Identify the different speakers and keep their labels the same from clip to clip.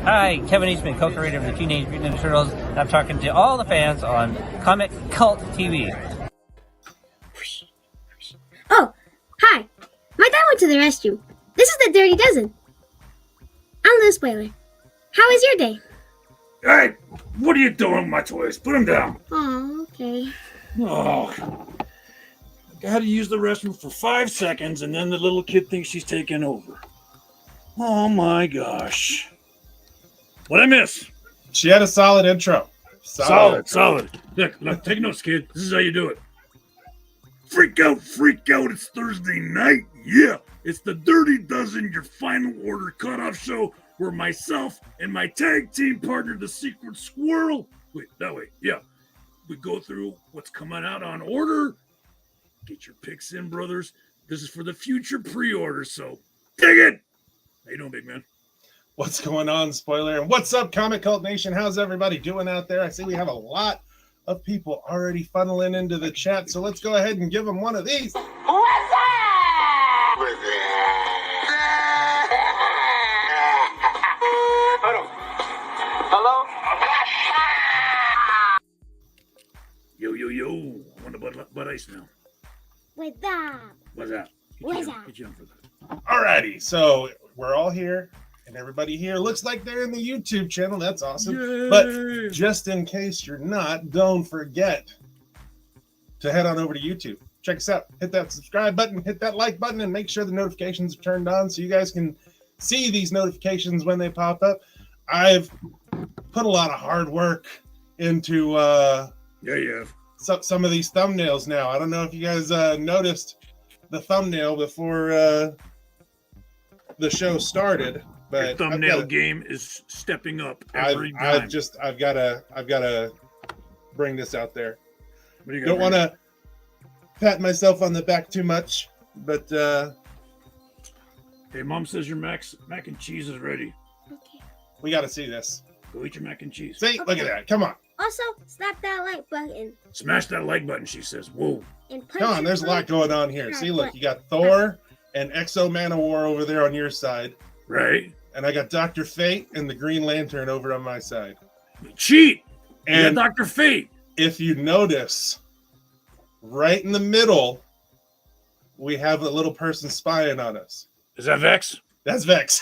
Speaker 1: Hi, Kevin Eastman, co-creator of the Teenage Mutant Ninja Turtles, and I'm talking to all the fans on Comic Cult TV.
Speaker 2: Oh, hi. My dad went to the restroom. This is the Dirty Dozen. I'm the Spoiler. How was your day?
Speaker 3: Hey, what are you doing with my toys? Put them down.
Speaker 2: Oh, okay.
Speaker 3: Oh, I gotta use the restroom for 5 seconds, and then the little kid thinks she's taking over. Oh my gosh. What'd I miss?
Speaker 4: She had a solid intro.
Speaker 3: Solid. Look, take notes, kid. This is how you do it. Freak out. It's Thursday night. Yeah, it's the Dirty Dozen, your final order cutoff show where myself and my tag team partner, the Secret Squirrel, we go through what's coming out on order. Get your picks in, brothers. This is for the future pre-order, so dig it. How you doing, big man?
Speaker 4: What's going on, Spoiler? And what's up, Comic Cult Nation? How's everybody doing out there? I see we have a lot of people already funneling into the chat, so let's go ahead and give them one of these.
Speaker 5: What's up? Hello?
Speaker 3: Yo. I want a Bud Ice now.
Speaker 2: What's up?
Speaker 3: What's that?
Speaker 2: What's up?
Speaker 3: Get you on for that.
Speaker 4: Alrighty, so we're all here, and everybody here looks like they're in the YouTube channel. That's awesome.
Speaker 3: Yay.
Speaker 4: But just in case you're not, don't forget to head on over to YouTube. Check us out. Hit that subscribe button, hit that like button, and make sure the notifications are turned on so you guys can see these notifications when they pop up. I've put a lot of hard work into some of these thumbnails now. I don't know if you guys noticed the thumbnail before the show started, but
Speaker 3: your thumbnail game is stepping up every time.
Speaker 4: I've gotta bring this out there.
Speaker 3: What do you
Speaker 4: Don't want to pat myself on the back too much, but
Speaker 3: hey, Mom says your mac and cheese is ready.
Speaker 2: Okay.
Speaker 4: we got to see this.
Speaker 3: Go eat your mac and cheese.
Speaker 4: See, look at that. Come on.
Speaker 2: Also, slap that like button.
Speaker 3: Smash that like button, she says. Whoa.
Speaker 2: And punch
Speaker 4: Come on, there's a lot going on here. See, look, you got Thor and Exo Man-O-War over there on your side.
Speaker 3: Right.
Speaker 4: And I got Dr. Fate and the Green Lantern over on my side.
Speaker 3: Cheat.
Speaker 4: And
Speaker 3: Dr. Fate.
Speaker 4: If you notice, right in the middle, we have a little person spying on us.
Speaker 3: Is that Vex?
Speaker 4: That's Vex.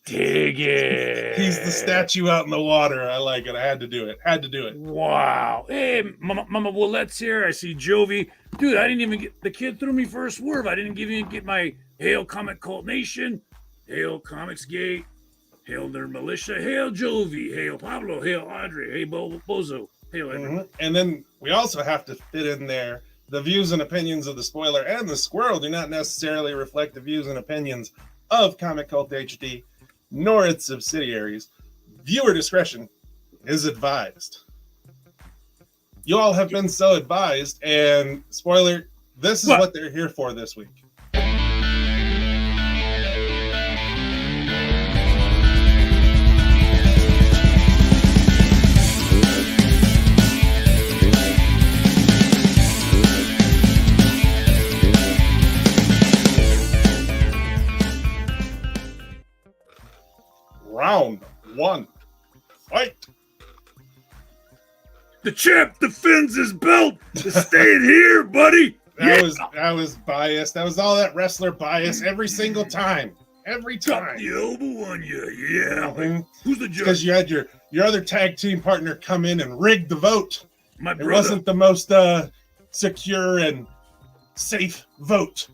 Speaker 3: Dig it.
Speaker 4: He's the statue out in the water. I like it. I had to do it.
Speaker 3: Wow. Hey, Mama Willette's here. I see Jovi. Dude, I didn't even get... The kid threw me for a swerve. I didn't even get my Hail Comic Cult Nation. Hail Comics Gate. Hail Nerd Militia. Hail Jovi. Hail Pablo. Hail Audrey. Hey, Bozo. Hail everyone.
Speaker 4: And then we also have to fit in there the views and opinions of the Spoiler and the Squirrel do not necessarily reflect the views and opinions of Comic Cult HD, nor its subsidiaries. Viewer discretion is advised. You all have been so advised, and Spoiler, this is what they're here for this week. Round one, fight.
Speaker 3: The champ defends his belt. It's staying here, buddy.
Speaker 4: That was biased. That was all that wrestler bias every single time. Every time.
Speaker 3: Got the elbow on you. Yeah.
Speaker 4: Mhm.
Speaker 3: Who's the judge?
Speaker 4: Because you had your other tag team partner come in and rig the vote.
Speaker 3: My brother.
Speaker 4: It wasn't the most secure and safe vote.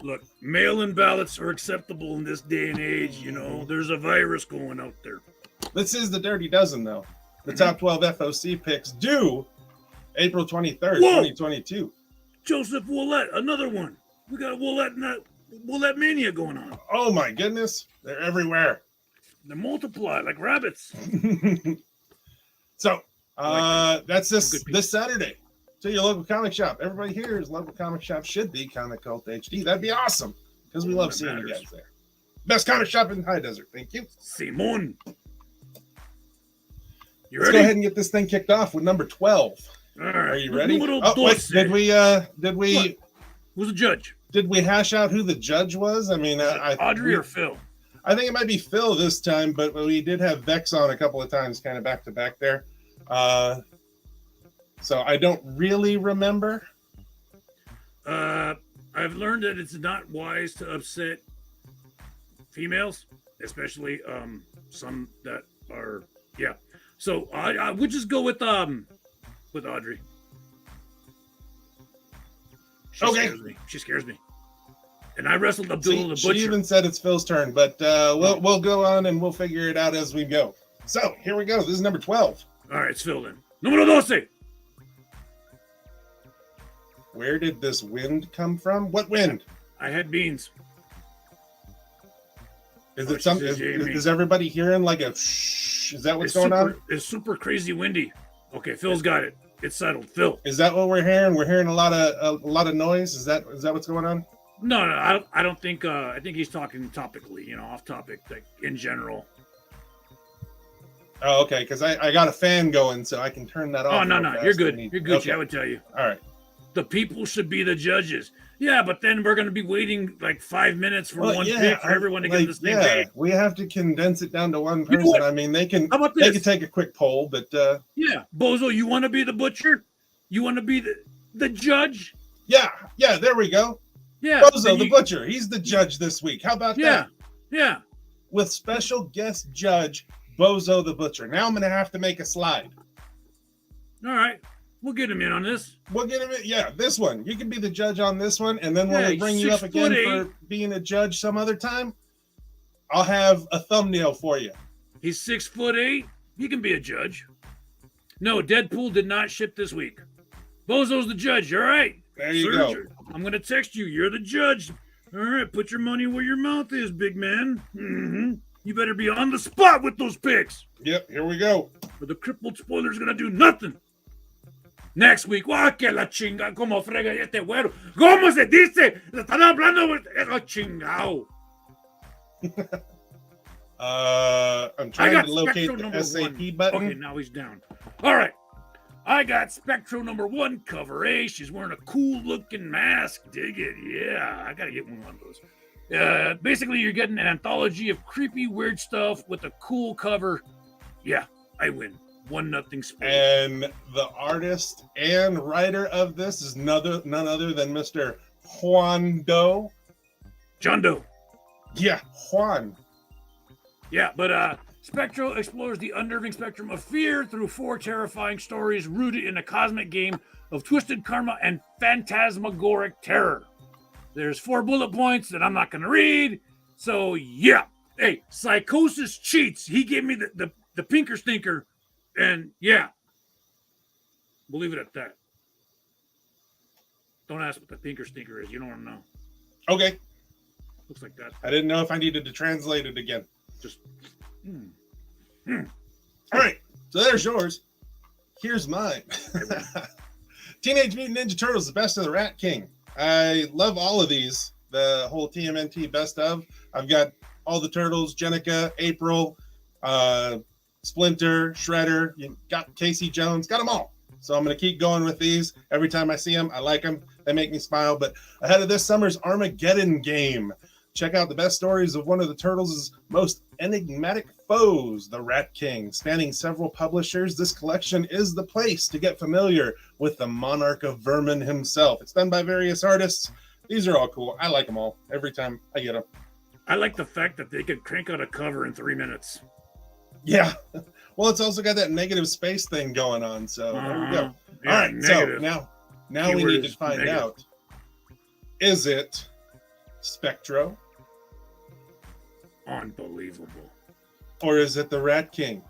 Speaker 3: Look, mail-in ballots are acceptable in this day and age. You know, there's a virus going out there.
Speaker 4: This is the Dirty Dozen, though. The top 12 FOC picks due April 23rd, 2022.
Speaker 3: Joseph Willette, another one. We got Woolette Mania going on.
Speaker 4: Oh my goodness, they're everywhere.
Speaker 3: They multiply like rabbits.
Speaker 4: So that's this
Speaker 3: Good people.
Speaker 4: Saturday. To your local comic shop. Everybody here's local comic shop should be Comic Cult HD. That'd be awesome because we love
Speaker 3: That
Speaker 4: seeing you
Speaker 3: matters.
Speaker 4: guys there. Best comic shop in High Desert. Thank you.
Speaker 3: Simon. You
Speaker 4: Let's
Speaker 3: ready?
Speaker 4: go ahead and get this thing kicked off with number 12.
Speaker 3: All right.
Speaker 4: Are you ready?
Speaker 3: Número
Speaker 4: Oh, wait,
Speaker 3: 12.
Speaker 4: did we
Speaker 3: Who's the judge?
Speaker 4: hash out who the judge was? I mean,
Speaker 3: Audrey or Phil?
Speaker 4: I think it might be Phil this time, but we did have Vex on a couple of times, kind of back to back there. So I don't really remember.
Speaker 3: I've learned that it's not wise to upset females, especially some that are So I would just go with Audrey.
Speaker 4: Okay.
Speaker 3: She scares me. And I wrestled Abdullah the
Speaker 4: She
Speaker 3: Butcher.
Speaker 4: even said it's Phil's turn, but we'll go on and we'll figure it out as we go. So here we go. This is number 12.
Speaker 3: All right, it's Phil then. Número 12.
Speaker 4: Where did this wind come from? What wind?
Speaker 3: I had beans.
Speaker 4: Is
Speaker 3: Oh,
Speaker 4: it something?
Speaker 3: she says Jamie.
Speaker 4: Is everybody hearing like a shh? Is that what's going on?
Speaker 3: It's super crazy windy. Okay, Phil's got it. It's settled. Phil.
Speaker 4: Is that what we're hearing? We're hearing a lot of noise. Is that what's going on?
Speaker 3: No, I don't think. I think he's talking topically, off topic, like in general.
Speaker 4: Oh, okay. Because I got a fan going, so I can turn that off.
Speaker 3: Oh, no,
Speaker 4: real
Speaker 3: you're
Speaker 4: fast
Speaker 3: good.
Speaker 4: if need-
Speaker 3: You're Gucci.
Speaker 4: Okay.
Speaker 3: I would tell you.
Speaker 4: All right.
Speaker 3: The people should be the judges. Yeah, but then we're going to be waiting like 5 minutes for one pick for everyone to get the same day.
Speaker 4: We have to condense it down to one
Speaker 3: You know
Speaker 4: person.
Speaker 3: what?
Speaker 4: I mean, they can
Speaker 3: How about
Speaker 4: they
Speaker 3: this?
Speaker 4: can take a quick poll, but
Speaker 3: Yeah, Bozo, you want to be the butcher? You want to be the judge?
Speaker 4: yeah, there we go.
Speaker 3: Yeah.
Speaker 4: Bozo
Speaker 3: then
Speaker 4: the
Speaker 3: you-
Speaker 4: Butcher, he's the judge this week. How about
Speaker 3: Yeah,
Speaker 4: that?
Speaker 3: yeah.
Speaker 4: With special guest judge Bozo the Butcher. Now I'm going to have to make a slide.
Speaker 3: All right, we'll get him in on this.
Speaker 4: We'll get him in. Yeah, this one. You can be the judge on this one, and then when
Speaker 3: Yeah,
Speaker 4: we bring you up
Speaker 3: 6'8".
Speaker 4: again for being a judge some other time, I'll have a thumbnail for you.
Speaker 3: He's 6'8". He can be a judge. No, Deadpool did not ship this week. Bozo's the judge. All right.
Speaker 4: There you go.
Speaker 3: I'm going to text you. You're the judge. All right. Put your money where your mouth is, big man. Mm-hmm. You better be on the spot with those picks.
Speaker 4: Yep, here we go.
Speaker 3: Or the crippled spoiler's going to do nothing. Next week. ¡Ah, que la chinga! ¿Cómo frega este güero? ¿Cómo se dice? Están hablando. ¡Ah, chingao!
Speaker 4: I'm
Speaker 3: I
Speaker 4: trying
Speaker 3: got
Speaker 4: to locate
Speaker 3: Spectro
Speaker 4: the
Speaker 3: number
Speaker 4: SAP
Speaker 3: one.
Speaker 4: button.
Speaker 3: Okay, now he's down. All right. I got Spectro number 1 cover A. She's wearing a cool looking mask. Dig it. Yeah, I got to get one of those. Basically, you're getting an anthology of creepy, weird stuff with a cool cover. Yeah, I win. 1-0 spoiler.
Speaker 4: And the artist and writer of this is none other than Mr. Juan Doe.
Speaker 3: John Doe.
Speaker 4: Yeah, Juan.
Speaker 3: Yeah, but Spectro explores the unnerving spectrum of fear through 4 terrifying stories rooted in a cosmic game of twisted karma and phantasmagoric terror. There's 4 bullet points that I'm not going to read. So, yeah. Hey, Psychosis cheats. He gave me the pinker stinker. And, yeah. We'll leave it at that. Don't ask what the pinker stinker is. You don't want to know.
Speaker 4: Okay.
Speaker 3: Looks like that.
Speaker 4: I didn't know if I needed to translate it again.
Speaker 3: Just...
Speaker 4: All right. So there's yours. Here's mine. Teenage Mutant Ninja Turtles, the best of the Rat King. I love all of these. The whole TMNT best of. I've got all the turtles, Jenica, April, Splinter, Shredder. You got Casey Jones, got them all. So I'm going to keep going with these. Every time I see them, I like them. They make me smile. But ahead of this summer's Armageddon game, check out the best stories of one of the Turtles' most enigmatic foes, the Rat King. Spanning several publishers, this collection is the place to get familiar with the monarch of vermin himself. It's done by various artists. These are all cool. I like them all every time I get them.
Speaker 3: I like the fact that they could crank out a cover in 3 minutes.
Speaker 4: Yeah. Well, it's also got that negative space thing going on. So there we go.
Speaker 3: Yeah,
Speaker 4: All right.
Speaker 3: negative.
Speaker 4: So now we
Speaker 3: Keyword
Speaker 4: need to
Speaker 3: is
Speaker 4: find
Speaker 3: negative.
Speaker 4: out, is it Spectro
Speaker 3: Unbelievable.
Speaker 4: or is it the Rat King?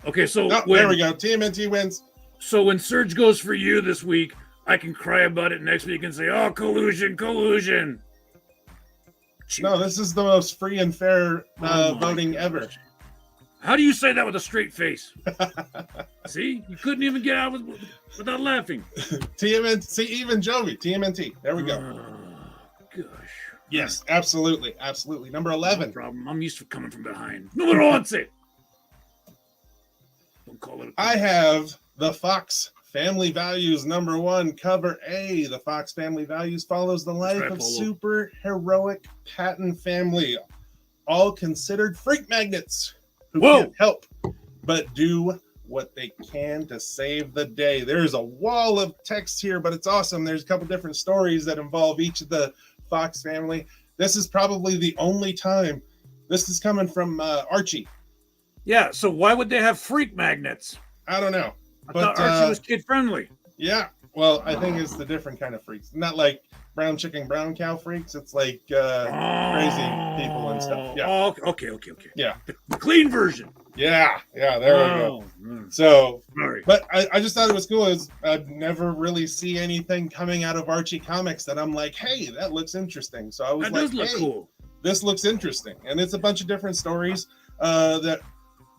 Speaker 3: Okay, so
Speaker 4: Oh, there we go. TMNT wins.
Speaker 3: So when Surge goes for you this week, I can cry about it next week and say, oh, collusion.
Speaker 4: No, this is the most free and fair voting ever.
Speaker 3: How do you say that with a straight face? See? You couldn't even get out without laughing.
Speaker 4: TMNT, see, even Jovi, TMNT. There we go.
Speaker 3: Gosh.
Speaker 4: Yes, absolutely. Number 11.
Speaker 3: No problem. I'm used to coming from behind. No one wants it. Don't call it.
Speaker 4: I have the Fox Family Values number 1, cover A. The Fox Family Values follows the life of super heroic Patton family, all considered freak magnets who can't help but do what they can to save the day. There's a wall of text here, but it's awesome. There's a couple different stories that involve each of the Fox family. This is probably the only time. This is coming from Archie.
Speaker 3: Yeah, so why would they have freak magnets?
Speaker 4: I don't know.
Speaker 3: I thought Archie was kid friendly.
Speaker 4: Yeah, well, I think it's the different kind of freaks. Not like brown chicken, brown cow freaks. It's like crazy people and stuff. Yeah.
Speaker 3: Oh, okay.
Speaker 4: Yeah.
Speaker 3: The clean version.
Speaker 4: Yeah, there we go. So,
Speaker 3: sorry.
Speaker 4: But I just thought it was cool. I'd never really see anything coming out of Archie Comics that I'm like, hey, that looks interesting. So I was
Speaker 3: that
Speaker 4: like,
Speaker 3: does look
Speaker 4: hey,
Speaker 3: cool.
Speaker 4: This looks interesting. And it's a bunch of different stories that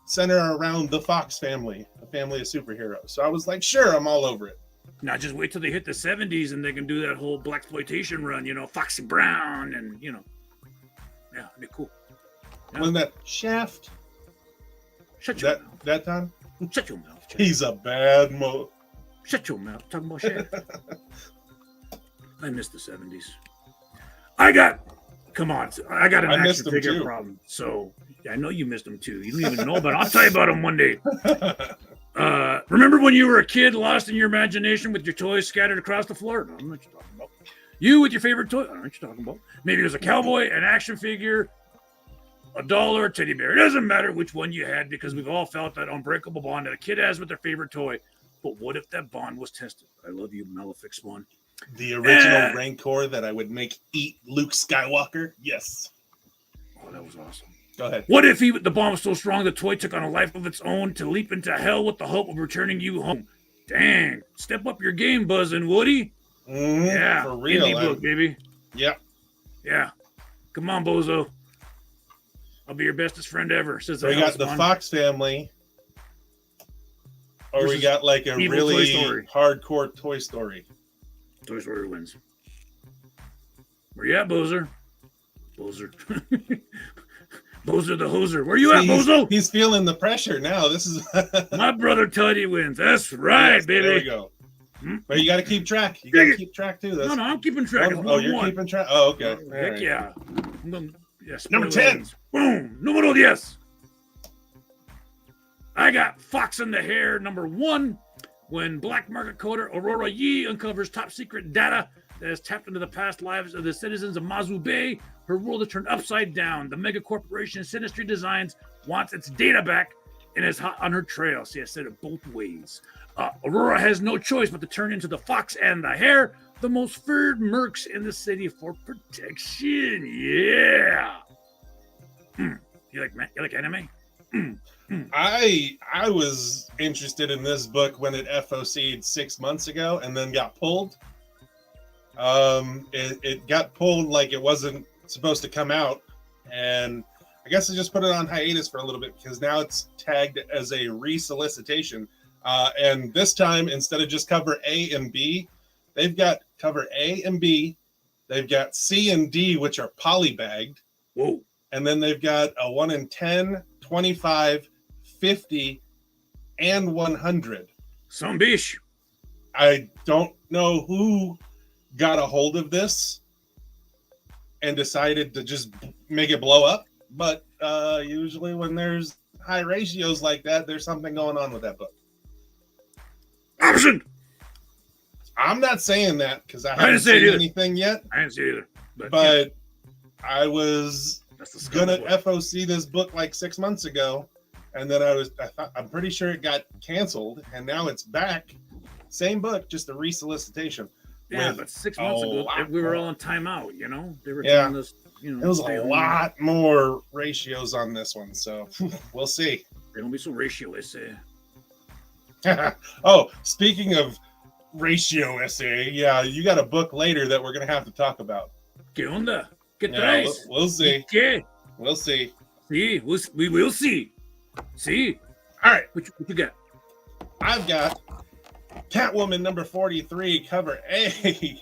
Speaker 4: center around the Fox family, a family of superheroes. So I was like, sure, I'm all over it.
Speaker 3: Now just wait till they hit the 70s and they can do that whole blaxploitation run, Foxy Brown and, yeah, it'd be cool. Yeah.
Speaker 4: Wasn't that Shaft?
Speaker 3: Shut your mouth.
Speaker 4: That time?
Speaker 3: Shut your mouth.
Speaker 4: He's a bad mo.
Speaker 3: Shut your mouth. Talking about Shaft. I miss the 70s. Come on. I got an action figure problem. So I know you missed them too. You don't even know about them. I'll tell you about them one day. Remember when you were a kid lost in your imagination with your toys scattered across the floor? No, I don't know what you're talking about. You with your favorite toy? I don't know what you're talking about. Maybe it was a cowboy, an action figure, a doll, or a teddy bear. It doesn't matter which one you had because we've all felt that unbreakable bond that a kid has with their favorite toy. But what if that bond was tested? I love you, Malefic Spawn.
Speaker 4: The original Rancor that I would make eat Luke Skywalker? Yes.
Speaker 3: Oh, that was awesome.
Speaker 4: Go ahead.
Speaker 3: What if the bomb was so strong the toy took on a life of its own to leap into hell with the hope of returning you home? Dang. Step up your game, Buzz and Woody. Yeah.
Speaker 4: For real.
Speaker 3: Indie book, baby.
Speaker 4: Yep.
Speaker 3: Yeah. Come on, Bozo. I'll be your bestest friend ever. Says
Speaker 4: so we got the Fox family. Or we got like a really hardcore Toy Story.
Speaker 3: Toy Story wins. Where you at, Bozer? Bozer the hoser. Where you at, Bozo?
Speaker 4: He's feeling the pressure now. This is
Speaker 3: my brother Teddy wins. That's right, baby.
Speaker 4: There we go. But you got to keep track. You got to keep track too.
Speaker 3: No, I'm keeping track.
Speaker 4: You're keeping track. Oh, okay.
Speaker 3: Heck yeah. Yes.
Speaker 4: Number 10.
Speaker 3: Boom. Numero 10. I got Fox in the Hair number 1. When black market coder Aurora Yee uncovers top secret data that has tapped into the past lives of the citizens of Mazu Bay, her world is turned upside down. The mega corporation Sinistry Designs wants its data back and is hot on her trail. See, I said it both ways. Aurora has no choice but to turn into the Fox and the Hare, the most feared mercs in the city for protection. Yeah. You like anime?
Speaker 4: I was interested in this book when it FOC'd 6 months ago and then got pulled. It got pulled like it wasn't supposed to come out, and I guess I just put it on hiatus for a little bit because now it's tagged as a resolicitation. And this time, instead of just cover A and B, they've got cover A and B. They've got C and D, which are polybagged.
Speaker 3: Whoa.
Speaker 4: And then they've got a 1 in 10, 25, 50, and 100.
Speaker 3: Some bish.
Speaker 4: I don't know who got a hold of this and decided to just make it blow up. But usually when there's high ratios like that, there's something going on with that book.
Speaker 3: Option.
Speaker 4: I'm not saying that because I haven't seen anything yet.
Speaker 3: I didn't see it either.
Speaker 4: But yeah. I was gonna FOC this book like 6 months ago, and then I'm pretty sure it got canceled, and now it's back. Same book, just a resolicitation.
Speaker 3: Yeah, but 6 months ago we were all on timeout. They were telling us.
Speaker 4: It was a lot more ratios on this one, so we'll see.
Speaker 3: They don't be so ratio, I say.
Speaker 4: Oh, speaking of ratio essay. Yeah, you got a book later that we're gonna have to talk about.
Speaker 3: ¿Qué onda? ¿Qué
Speaker 4: Yeah,
Speaker 3: traes?
Speaker 4: we'll see.
Speaker 3: ¿Qué?
Speaker 4: We'll see.
Speaker 3: Sí, we will see. See.
Speaker 4: All right,
Speaker 3: What you got?
Speaker 4: I've got Catwoman number 43, cover A.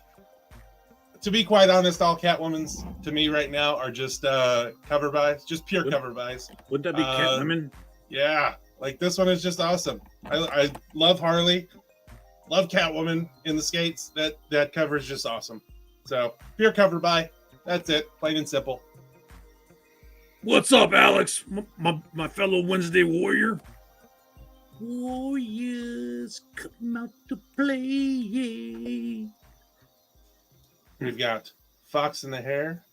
Speaker 4: To be quite honest, all Catwomans to me right now are just cover buys, just pure cover buys.
Speaker 3: Would that be Catwoman?
Speaker 4: Yeah, like this one is just awesome. I love Harley, love Catwoman in the skates. That cover is just awesome. So pure cover buy. That's it, plain and simple.
Speaker 3: What's up, Alex? My fellow Wednesday warrior. Warriors come out to play.
Speaker 4: We've got Fox in the Hair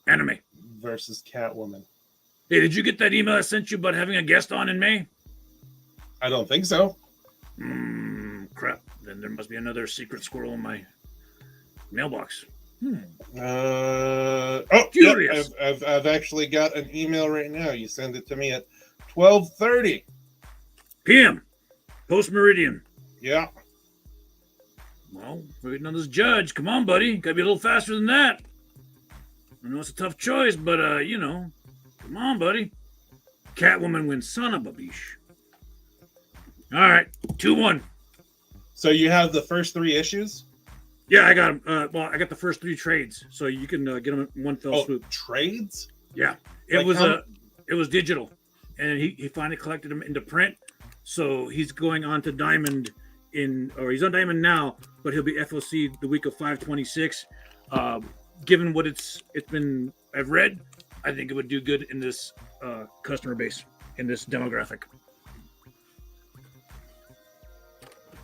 Speaker 3: Anime.
Speaker 4: versus Catwoman.
Speaker 3: Hey, did you get that email I sent you about having a guest on in May?
Speaker 4: I don't think so.
Speaker 3: Crap. Then there must be another secret squirrel in my mailbox. Curious.
Speaker 4: Yep, I've actually got an email right now. You send it to me at 12:30
Speaker 3: PM. Post Meridian.
Speaker 4: Yeah.
Speaker 3: Well, we're waiting on this judge. Come on, buddy. Gotta be a little faster than that. I know it's a tough choice, but, come on, buddy. Catwoman wins, son of a biche. All right, 2-1.
Speaker 4: So you have the first 3 issues?
Speaker 3: Yeah, I got them. I got the first 3 trades, so you can get them in one fell swoop.
Speaker 4: Trades?
Speaker 3: Yeah, it was digital, and he finally collected them into print. So he's going on to Diamond he's on Diamond now, but he'll be FOC the week of 5/26. Given what I've read, I think it would do good in this customer base, in this demographic.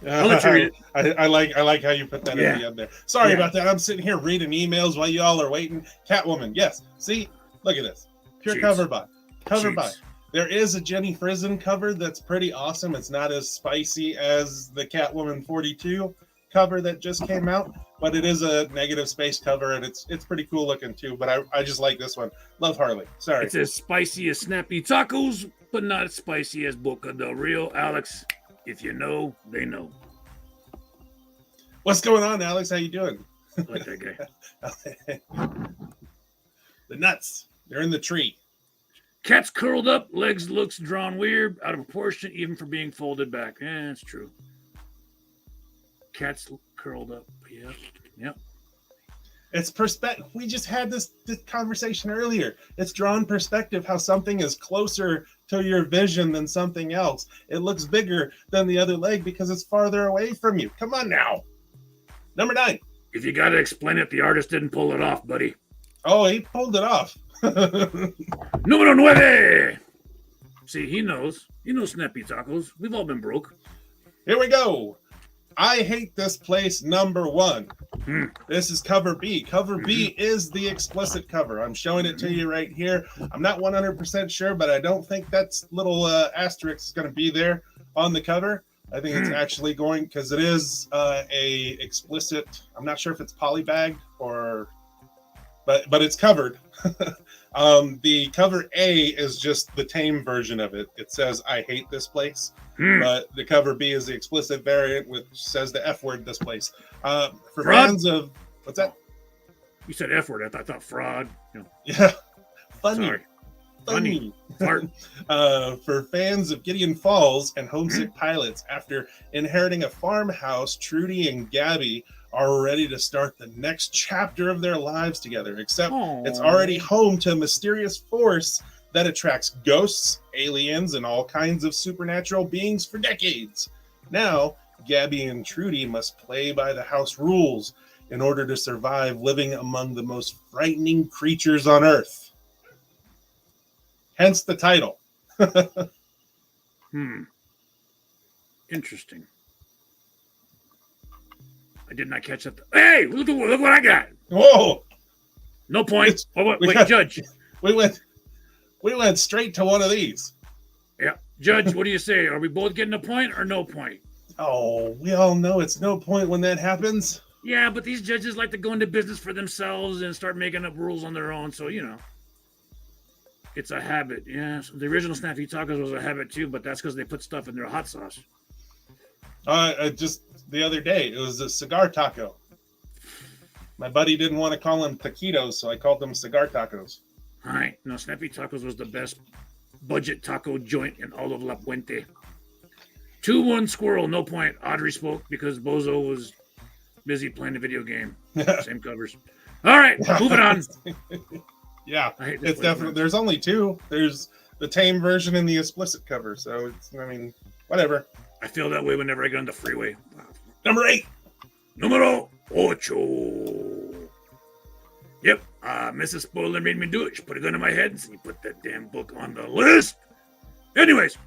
Speaker 3: I'll let you read it.
Speaker 4: I like how you put that at the end there. Sorry about that. I'm sitting here reading emails while y'all are waiting. Catwoman, yes. See, look at this. Pure
Speaker 3: Cheats.
Speaker 4: cover buy. Cover buy.
Speaker 3: Cheats.
Speaker 4: There is a Jenny Frison cover that's pretty awesome. It's not as spicy as the Catwoman 42 cover that just came out, but it is a negative space cover, and it's pretty cool looking too. But I just like this one. Love Harley. Sorry.
Speaker 3: It's as spicy as snappy tacos, but not as spicy as Boca del Rio. Alex, if you know, they know.
Speaker 4: What's going on, Alex? How you doing?
Speaker 3: I like that guy.
Speaker 4: The nuts. They're in the tree.
Speaker 3: Cat's curled up, legs looks drawn weird, out of proportion, even for being folded back. That's true. Cat's curled up. Yep.
Speaker 4: It's perspective. We just had this conversation earlier. It's drawn perspective, how something is closer to your vision than something else. It looks bigger than the other leg because it's farther away from you. Come on now. Number 9.
Speaker 3: If you got to explain it, the artist didn't pull it off, buddy.
Speaker 4: Oh, he pulled it off.
Speaker 3: Número 9. See, he knows. He knows snappy tacos. We've all been broke.
Speaker 4: Here we go. I Hate This Place number 1. This is cover B. Cover B is the explicit cover. I'm showing it to you right here. I'm not 100% sure, but I don't think that's little asterisk is going to be there on the cover. I think it's actually going, because it is a explicit. I'm not sure if it's polybagged or, but it's covered. The cover A is just the tame version of it. It says "I hate this place," but the cover B is the explicit variant, which says the F word, "this place." For
Speaker 3: Fraud?
Speaker 4: fans of what's that?
Speaker 3: You said F word. I thought fraud.
Speaker 4: Yeah, funny.
Speaker 3: Sorry. Funny. Fart.
Speaker 4: For fans of Gideon Falls and homesick pilots, after inheriting a farmhouse, Trudy and Gabby are ready to start the next chapter of their lives together, except it's already home to a mysterious force that attracts ghosts, aliens, and all kinds of supernatural beings for decades. Now, Gabby and Trudy must play by the house rules in order to survive living among the most frightening creatures on Earth. Hence the title.
Speaker 3: Interesting. I did not catch that. Hey, look what I got.
Speaker 4: Whoa!
Speaker 3: No point. Wait, Judge.
Speaker 4: We went straight to one of these.
Speaker 3: Yeah, Judge. What do you say? Are we both getting a point or no point?
Speaker 4: Oh, we all know it's no point when that happens.
Speaker 3: Yeah, but these judges like to go into business for themselves and start making up rules on their own. So it's a habit. Yeah, so the original Snappy Tacos was a habit too, but that's because they put stuff in their hot sauce.
Speaker 4: Just the other day, it was a cigar taco. My buddy didn't want to call them taquitos, so I called them cigar tacos.
Speaker 3: All right. No, Snappy Tacos was the best budget taco joint in all of La Puente. 2-1 Squirrel, no point. Audrey spoke because Bozo was busy playing the video game. Same covers. All right, moving on.
Speaker 4: Yeah,
Speaker 3: I hate this
Speaker 4: it's
Speaker 3: place,
Speaker 4: definitely.
Speaker 3: man.
Speaker 4: There's only two. There's the tame version and the explicit cover. So it's, I mean, whatever.
Speaker 3: I feel that way whenever I get on the freeway.
Speaker 4: Number 8.
Speaker 3: Numero 8. Yep, Mrs. Spoiler made me do it. She put a gun in my head and said, "You put that damn book on the list." Anyways,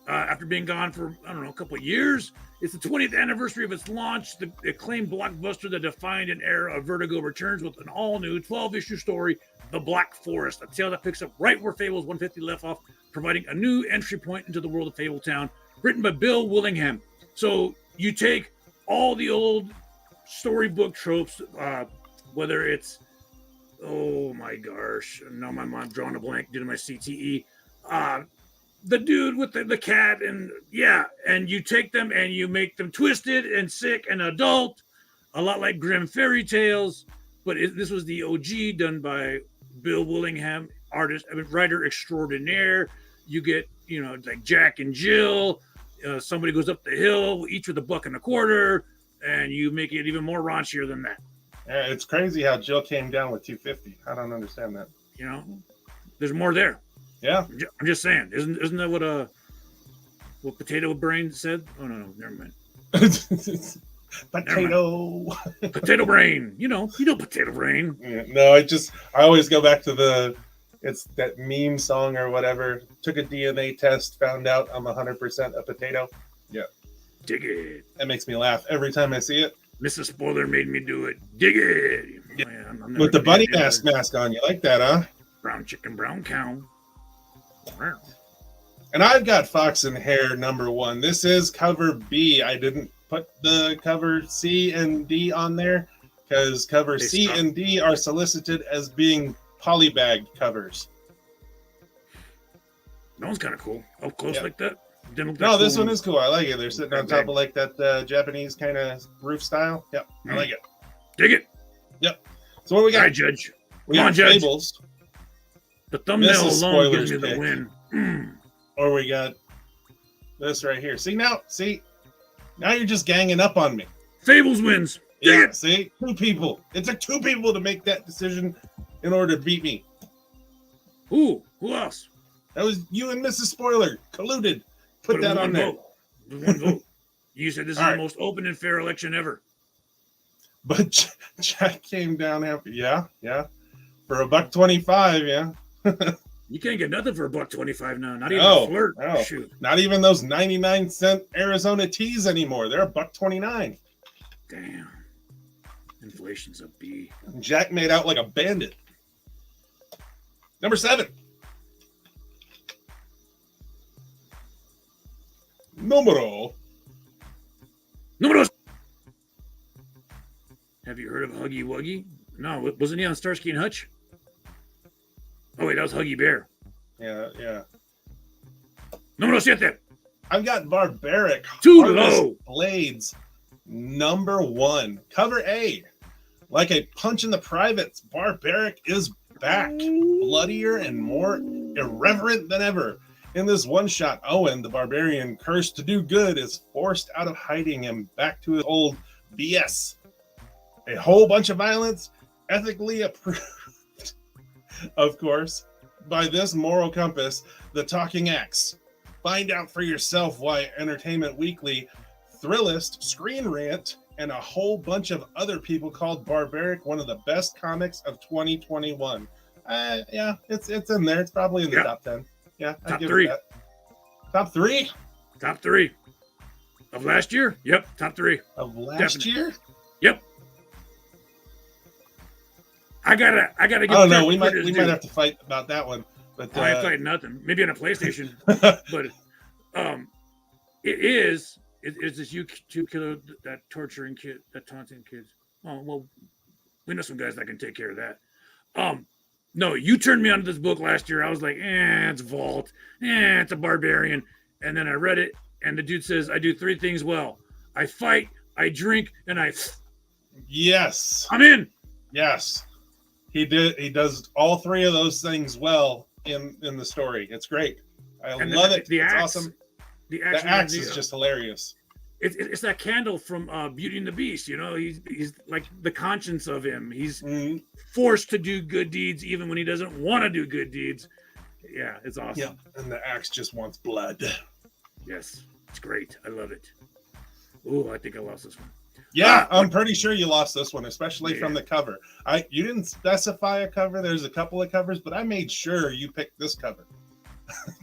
Speaker 3: after being gone for, I don't know, a couple of years, it's the 20th anniversary of its launch. The acclaimed blockbuster that defined an era of Vertigo returns with an all-new 12-issue story, The Black Forest, a tale that picks up right where Fables 150 left off, providing a new entry point into the world of Fabletown, written by Bill Willingham. So you take all the old storybook tropes, whether it's, oh my gosh, now my mom's drawing a blank due to my CTE, the dude with the cat, and yeah, and you take them and you make them twisted and sick and adult, a lot like Grimm fairy tales, but this was the OG done by Bill Willingham, writer extraordinaire. You get, like Jack and Jill, somebody goes up the hill, each with $1.25, and you make it even more raunchier than that.
Speaker 4: Yeah, it's crazy how Jill came down with 250. I don't understand that.
Speaker 3: There's more there.
Speaker 4: Yeah,
Speaker 3: I'm just saying. Isn't that what Potato Brain said? Oh no, never mind.
Speaker 4: Potato.
Speaker 3: Potato Brain. You know Potato Brain.
Speaker 4: Yeah, no, I always go back to it's that meme song or whatever. Took a DNA test, found out I'm 100% a potato. Yeah,
Speaker 3: Dig it.
Speaker 4: that makes me laugh every time I see it.
Speaker 3: Mrs. Spoiler made me do it. Dig it.
Speaker 4: Yeah.
Speaker 3: Man, I'm never
Speaker 4: With the
Speaker 3: gonna
Speaker 4: bunny
Speaker 3: be a
Speaker 4: mask on, you like that, huh?
Speaker 3: brown chicken, brown cow. Wow.
Speaker 4: And I've got Fox and Hare number 1. This is cover B. I didn't put the cover C and D on there because cover
Speaker 3: They
Speaker 4: C
Speaker 3: stopped.
Speaker 4: and D are solicited as being polybag covers.
Speaker 3: That one's kind of cool. Up close
Speaker 4: Yeah.
Speaker 3: like that. Didn't look
Speaker 4: No,
Speaker 3: that
Speaker 4: this
Speaker 3: cool.
Speaker 4: one is cool. I like it. They're sitting on top of like that Japanese kind of roof style. Yep, I like it.
Speaker 3: Dig it.
Speaker 4: So what we
Speaker 3: All
Speaker 4: got?
Speaker 3: right, Judge.
Speaker 4: We
Speaker 3: Come
Speaker 4: got
Speaker 3: on, Judge.
Speaker 4: Fables,
Speaker 3: The thumbnail
Speaker 4: Mrs.
Speaker 3: alone
Speaker 4: Spoiler's
Speaker 3: gives me the
Speaker 4: pick.
Speaker 3: win. Mm.
Speaker 4: or we got this right here. Now you're just ganging up on me.
Speaker 3: Fables wins. Dig
Speaker 4: Yeah,
Speaker 3: it.
Speaker 4: see? 2 people. It took 2 people to make that decision in order to beat me.
Speaker 3: Ooh, who else?
Speaker 4: That was you and Mrs. Spoiler colluded. Put
Speaker 3: But it
Speaker 4: that
Speaker 3: was
Speaker 4: on
Speaker 3: one
Speaker 4: there.
Speaker 3: vote. It was one vote. You said this is
Speaker 4: All
Speaker 3: the
Speaker 4: right.
Speaker 3: most open and fair election ever.
Speaker 4: But Jack came down happy. Yeah. For $1.25, yeah.
Speaker 3: You can't get nothing for $1.25 now. Not even
Speaker 4: No,
Speaker 3: a flirt.
Speaker 4: no.
Speaker 3: Shoot.
Speaker 4: Not even those 99-cent Arizona teas anymore. They're $1.29.
Speaker 3: Damn. Inflation's a B.
Speaker 4: Jack made out like a bandit. Number 7. Numero.
Speaker 3: Números. Have you heard of Huggy Wuggy? No, wasn't he on Starsky and Hutch? Oh wait, that was Huggy Bear.
Speaker 4: Yeah.
Speaker 3: Número 7.
Speaker 4: I've got Barbaric
Speaker 3: Too
Speaker 4: Harvest
Speaker 3: low.
Speaker 4: Blades number 1. Cover A. Like a punch in the privates, Barbaric is back. Bloodier and more irreverent than ever. In this one-shot, Owen, the barbarian cursed to do good, is forced out of hiding and back to his old BS. A whole bunch of violence, ethically approved, of course, by this moral compass, the Talking Axe. Find out for yourself why Entertainment Weekly, Thrillist, Screen Rant, and a whole bunch of other people called Barbaric one of the best comics of 2021. Yeah, it's in there. It's probably in the
Speaker 3: Yeah.
Speaker 4: top 10. Yeah, I'd
Speaker 3: Top
Speaker 4: give
Speaker 3: 3.
Speaker 4: it that. Top 3
Speaker 3: Top 3. Of last year? Yep, top 3.
Speaker 4: of last
Speaker 3: Definitely.
Speaker 4: year.
Speaker 3: Yep. I gotta
Speaker 4: I
Speaker 3: give
Speaker 4: don't know.
Speaker 3: credit
Speaker 4: We
Speaker 3: where
Speaker 4: might
Speaker 3: it's
Speaker 4: have
Speaker 3: due.
Speaker 4: to fight about that one. But
Speaker 3: I ain't fighting nothing. Maybe on a PlayStation. But it's this YouTube killer that torturing kid, that taunting kids. Oh well, we know some guys that can take care of that. No, you turned me onto this book last year. I was like, it's Vault, it's a barbarian, and then I read it, and the dude says I do 3 things well: I fight, I drink, and
Speaker 4: Yes.
Speaker 3: I'm in.
Speaker 4: Yes. He does all three of those things well in the story. It's great. I love it. It's awesome.
Speaker 3: The
Speaker 4: axe is just hilarious.
Speaker 3: It's that candle from Beauty and the Beast. You know, he's like the conscience of him. He's forced to do good deeds even when he doesn't want to do good deeds. Yeah, it's awesome.
Speaker 4: Yeah, and the axe just wants blood.
Speaker 3: Yes, it's great. I love it. Oh, I think I lost this one.
Speaker 4: Yeah, I'm pretty sure you lost this one, especially from the cover. You didn't specify a cover. There's a couple of covers, but I made sure you picked this cover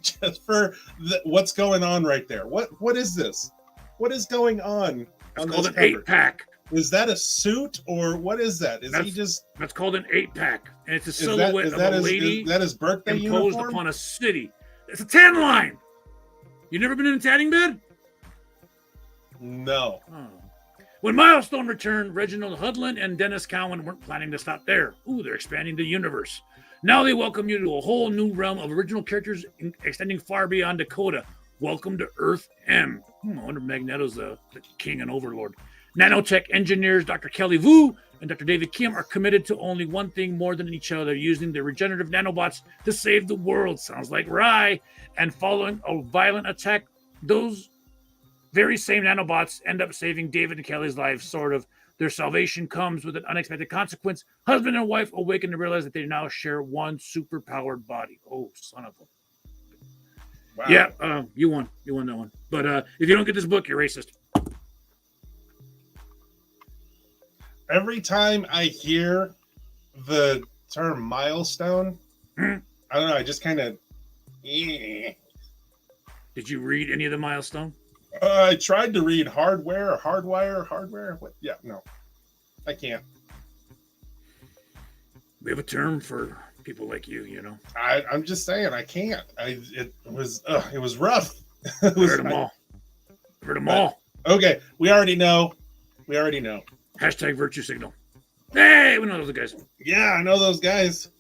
Speaker 4: just for what's going on right there. What is this? What is going on?
Speaker 3: It's called an 8-pack.
Speaker 4: Is that a suit or what is that? That's
Speaker 3: called an 8-pack, and it's a silhouette of a lady.
Speaker 4: Is that his birthday
Speaker 3: imposed
Speaker 4: uniform?
Speaker 3: Upon a city. It's a tan line. You never been in a tanning bed?
Speaker 4: No.
Speaker 3: Oh. When Milestone returned, Reginald Hudlin and Dennis Cowan weren't planning to stop there. Ooh, they're expanding the universe. Now they welcome you to a whole new realm of original characters extending far beyond Dakota. Welcome to Earth M. I wonder if Magneto's the king and overlord. Nanotech engineers Dr. Kelly Vu and Dr. David Kim are committed to only one thing more than each other, using their regenerative nanobots to save the world. Sounds like Rye. And following a violent attack, those very same nanobots end up saving David and Kelly's lives, sort of. Their salvation comes with an unexpected consequence. Husband and wife awaken to realize that they now share one super-powered body. Oh, son of a... Wow. Yeah, you won. You won that one. But if you don't get this book, you're racist.
Speaker 4: Every time I hear the term milestone, I don't know, I just kind of...
Speaker 3: Did you read any of the milestone?
Speaker 4: I tried to read hardware or hardware. What? Yeah, no, I can't.
Speaker 3: We have a term for people like you, you know.
Speaker 4: I'm just saying, I can't. It was rough.
Speaker 3: I heard them all.
Speaker 4: Okay, we already know.
Speaker 3: Hashtag virtue signal. Hey, we know those guys.
Speaker 4: Yeah, I know those guys.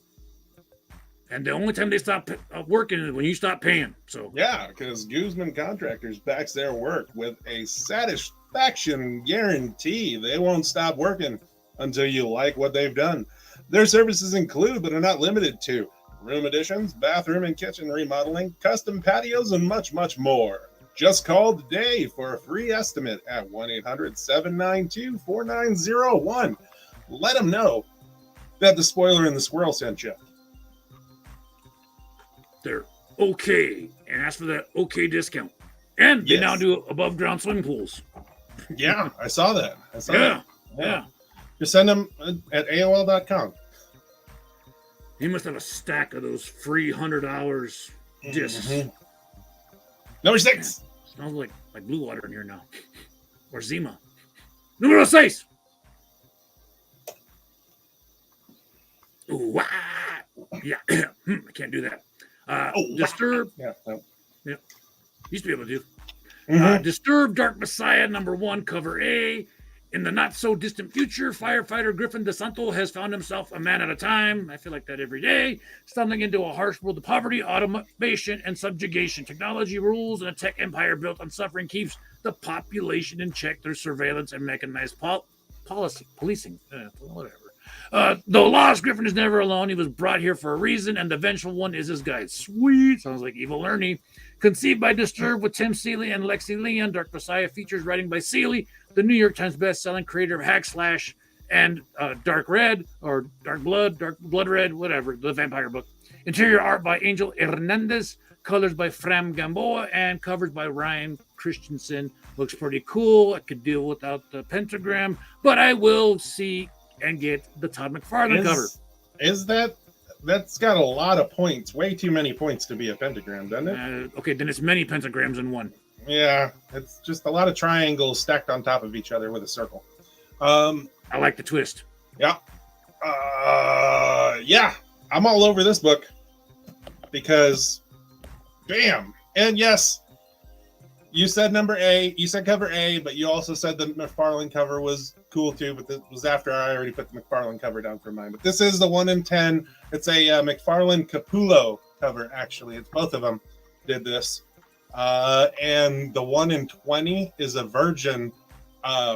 Speaker 3: And the only time they stop working is when you stop paying. So
Speaker 4: yeah, because Guzman Contractors backs their work with a satisfaction guarantee. They won't stop working until you like what they've done. Their services include, but are not limited to, room additions, bathroom and kitchen remodeling, custom patios, and much, much more. Just call today for a free estimate at 1-800-792-4901. Let them know that the Spoiler and the Squirrel sent you.
Speaker 3: They're okay, and ask for that okay discount. And they now do above ground swimming pools.
Speaker 4: Yeah, I saw that.
Speaker 3: Yeah.
Speaker 4: Just send them at AOL.com.
Speaker 3: He must have a stack of those free $100 discs.
Speaker 4: Number 6.
Speaker 3: Yeah, smells like blue water in here now. Or Zima. Numero 6. Ooh, yeah. I can't do that. Disturb.
Speaker 4: Yeah.
Speaker 3: Used to be able to do. Disturb Dark Messiah #1, cover A. In the not-so-distant future, firefighter Griffin DeSanto has found himself a man at a time. I feel like that every day. Stumbling into a harsh world of poverty, automation, and subjugation. Technology rules, and a tech empire built on suffering keeps the population in check through surveillance and mechanized policing. Whatever. Though lost, Griffin is never alone. He was brought here for a reason, and the vengeful one is his guide. Sweet. Sounds like Evil Ernie. Conceived by Disturb with Tim Seeley and Lexi Leon, Dark Messiah features writing by Seeley, the New York Times best-selling creator of Hack Slash and Dark Red, or Dark Blood Red, whatever, the vampire book. Interior art by Angel Hernandez, colors by Fram Gamboa, and covers by Ryan Christensen. Looks pretty cool. I could deal without the pentagram, but I will see and get the Todd McFarlane cover.
Speaker 4: That's got a lot of points. Way too many points to be a pentagram, doesn't it?
Speaker 3: Okay, then it's many pentagrams in one.
Speaker 4: Yeah, it's just a lot of triangles stacked on top of each other with a circle.
Speaker 3: I like the twist.
Speaker 4: Yeah. I'm all over this book because bam. And yes, you said number A, you said cover A, but you also said the McFarlane cover was cool too, but this was after I already put the McFarlane cover down for mine. But this is the 1 in 10. It's a McFarlane Capullo cover, actually. It's both of them did this. And the 1 in 20 is a Virgin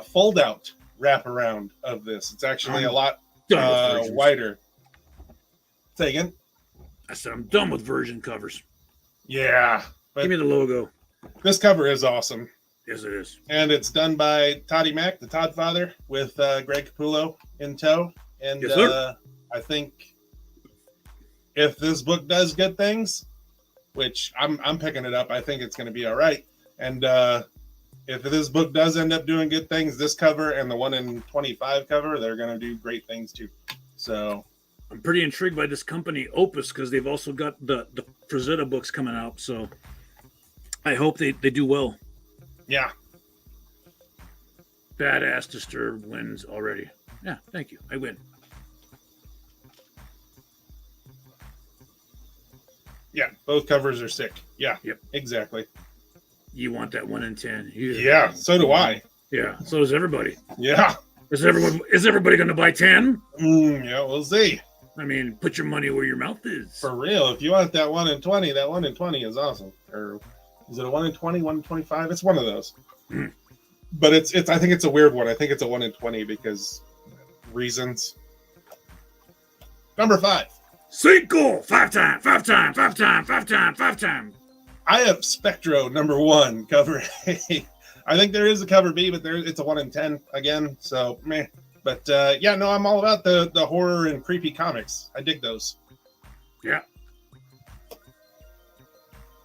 Speaker 4: fold out wraparound of this. It's actually a lot
Speaker 3: Done with versions.
Speaker 4: wider. Say again?
Speaker 3: I said I'm done with version covers.
Speaker 4: Yeah. But
Speaker 3: Give me the logo.
Speaker 4: this cover is awesome.
Speaker 3: Yes, it is.
Speaker 4: And it's done by Toddy Mack, the Todd father, with Greg Capullo in tow. And
Speaker 3: Yes, sir.
Speaker 4: I think if this book does good things, which I'm picking it up, I think it's going to be all right. And if this book does end up doing good things, this cover and the 1 in 25 cover, they're going to do great things too. So
Speaker 3: I'm pretty intrigued by this company, Opus, because they've also got the Frazetta books coming out. So I hope they do well.
Speaker 4: yeah,
Speaker 3: Badass Disturbed wins already. Yeah, thank you. I win.
Speaker 4: yeah, both covers are sick. Yeah,
Speaker 3: Yep.
Speaker 4: exactly.
Speaker 3: You want that 1 in 10.
Speaker 4: Yeah, so do I.
Speaker 3: Yeah, so does everybody.
Speaker 4: Yeah,
Speaker 3: Is everybody going to buy 10?
Speaker 4: yeah, we'll see.
Speaker 3: I mean, put your money where your mouth is.
Speaker 4: For real, if you want that 1 in 20, that 1 in 20 is awesome. Or is it a 1 in 20, 1 in 25? It's one of those.
Speaker 3: Mm.
Speaker 4: But it's I think it's a weird one. I think it's a 1 in 20 because reasons. Number 5.
Speaker 3: Cinco! 5 time, 5 time, 5 time, 5 time, 5 time.
Speaker 4: I have Spectro number 1, cover A. I think there is a cover B, but it's a 1 in 10 again. So meh. But yeah, no, I'm all about the horror and creepy comics. I dig those.
Speaker 3: Yeah.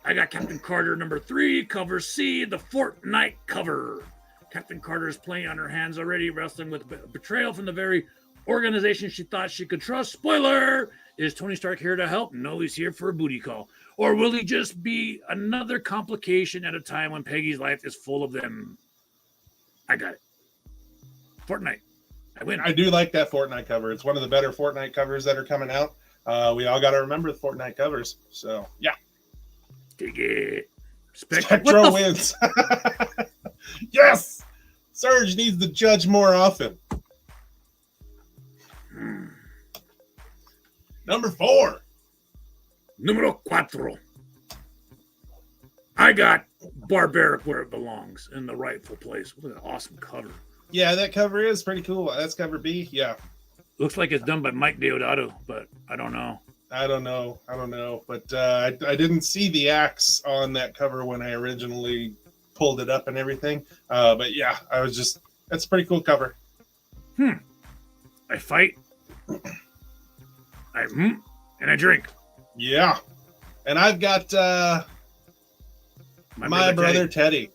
Speaker 3: I got Captain Carter number 3, cover C, the Fortnite cover. Captain Carter is playing on her hands already, wrestling with betrayal from the very organization she thought she could trust. Spoiler! Is Tony Stark here to help? No, he's here for a booty call. Or will he just be another complication at a time when Peggy's life is full of them? I got it. Fortnite. I win.
Speaker 4: I do like that Fortnite cover. It's one of the better Fortnite covers that are coming out. We all got to remember the Fortnite covers. So, yeah.
Speaker 3: Dig it.
Speaker 4: Spectro wins. Yes! Surge needs to judge more often. Number 4.
Speaker 3: Numero 4. I got Barbaric where it belongs, in the rightful place. What an awesome cover.
Speaker 4: Yeah, that cover is pretty cool. That's cover B. Yeah.
Speaker 3: Looks like it's done by Mike Deodato, but I don't know.
Speaker 4: I don't know. But I didn't see the axe on that cover when I originally pulled it up and everything. But yeah, that's a pretty cool cover.
Speaker 3: I fight. And I drink.
Speaker 4: Yeah. And I've got my brother Teddy.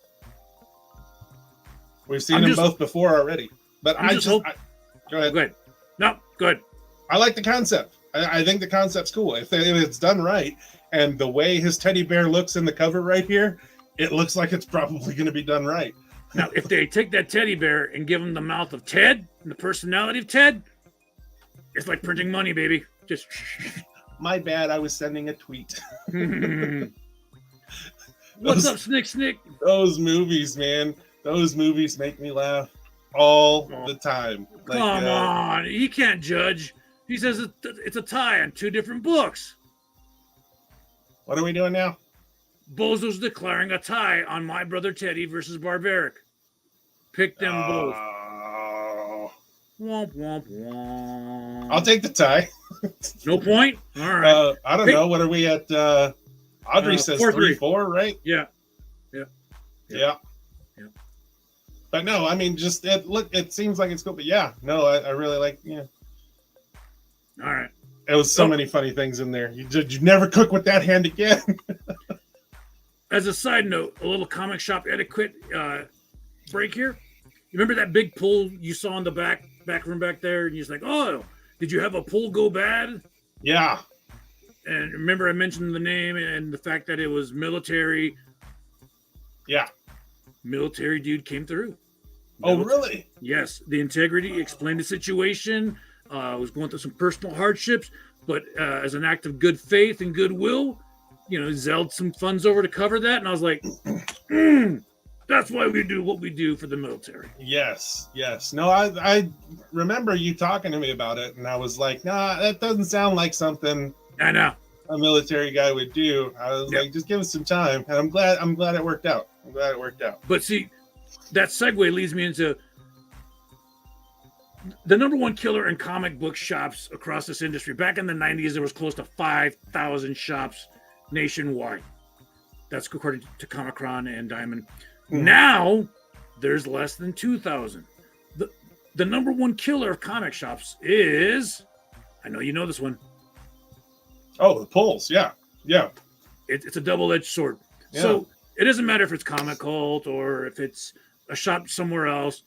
Speaker 4: We've seen them both before already. But go ahead.
Speaker 3: Go ahead. No, good.
Speaker 4: I like the concept. I think the concept's cool. If it's done right, and the way his teddy bear looks in the cover right here, it looks like it's probably going to be done right.
Speaker 3: Now, if they take that teddy bear and give him the mouth of Ted and the personality of Ted, it's like printing money, baby. Just
Speaker 4: my bad. I was sending a tweet.
Speaker 3: What's up, Snick?
Speaker 4: Those movies, man. Those movies make me laugh all the time.
Speaker 3: Come on. He can't judge. He says it's a tie on 2 different books.
Speaker 4: What are we doing now?
Speaker 3: Bozo's declaring a tie on My Brother Teddy versus Barbaric. Pick them both. Womp, womp, womp.
Speaker 4: I'll take the tie.
Speaker 3: No point? All right.
Speaker 4: I don't know. What are we at? Audrey says 3-4, right?
Speaker 3: Yeah.
Speaker 4: But no, I mean, just it seems like it's cool. But yeah, no, I really like, yeah.
Speaker 3: All right.
Speaker 4: It was so many funny things in there. You never cook with that hand again.
Speaker 3: As a side note, a little comic shop etiquette break here. You remember that big pull you saw in the back room back there? And you're like, oh, did you have a pull go bad?
Speaker 4: Yeah.
Speaker 3: And remember I mentioned the name and the fact that it was military.
Speaker 4: Yeah.
Speaker 3: Military dude came through.
Speaker 4: Oh, really?
Speaker 3: Yes. The integrity explained the situation. Was going through some personal hardships, but as an act of good faith and goodwill, zelled some funds over to cover that. And I was like, that's why we do what we do for the military.
Speaker 4: Yes. No, I remember you talking to me about it, and I was like, nah, that doesn't sound like something
Speaker 3: I know
Speaker 4: a military guy would do. I was like, just give us some time, and I'm glad it worked out. But see,
Speaker 3: that segue leads me into the number one killer in comic book shops across this industry. Back in the 90s, there was close to 5,000 shops nationwide. That's according to Comicron and Diamond. Now, there's less than 2,000. The number one killer of comic shops is, I know you know this one.
Speaker 4: Oh, the pulls. Yeah. Yeah.
Speaker 3: It's a double-edged sword.
Speaker 4: Yeah.
Speaker 3: So it doesn't matter if it's Comic Cult or if it's a shop somewhere else.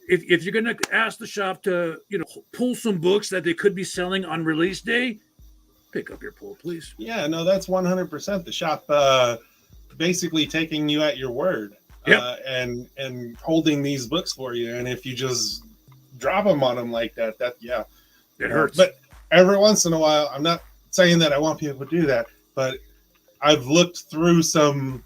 Speaker 3: If you're going to ask the shop to, pull some books that they could be selling on release day, pick up your pull, please.
Speaker 4: Yeah, no, that's 100% the shop basically taking you at your word.
Speaker 3: Yep.
Speaker 4: And holding these books for you. And if you just drop them on them like that,
Speaker 3: It hurts.
Speaker 4: But every once in a while, I'm not saying that I want people to do that, but I've looked through some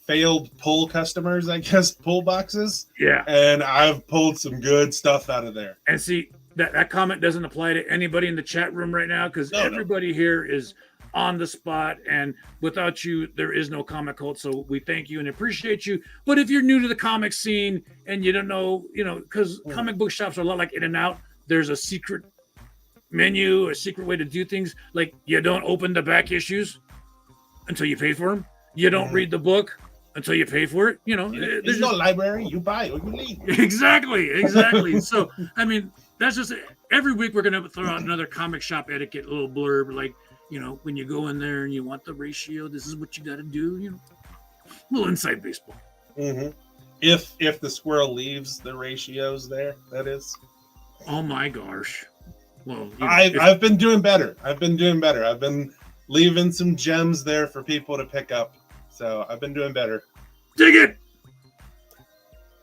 Speaker 4: failed pull customers, I guess, pull boxes.
Speaker 3: Yeah.
Speaker 4: And I've pulled some good stuff out of there.
Speaker 3: And see, that comment doesn't apply to anybody in the chat room right now because everybody here is on the spot. And without you, there is no Comic Cult. So we thank you and appreciate you. But if you're new to the comic scene and you don't know, because comic book shops are a lot like In-N-Out, there's a secret menu, a secret way to do things. Like you don't open the back issues until you pay for them. You don't read the book until you pay for it.
Speaker 4: There's no library. You buy or you leave.
Speaker 3: Exactly. So, I mean, that's just every week we're going to throw out another comic shop etiquette little blurb. Like, when you go in there and you want the ratio, this is what you got to do. A little inside baseball.
Speaker 4: Mm-hmm. If the squirrel leaves the ratios there, that is.
Speaker 3: Oh my gosh. Well,
Speaker 4: I've been doing better. I've been leaving some gems there for people to pick up. So I've been doing better.
Speaker 3: Dig it.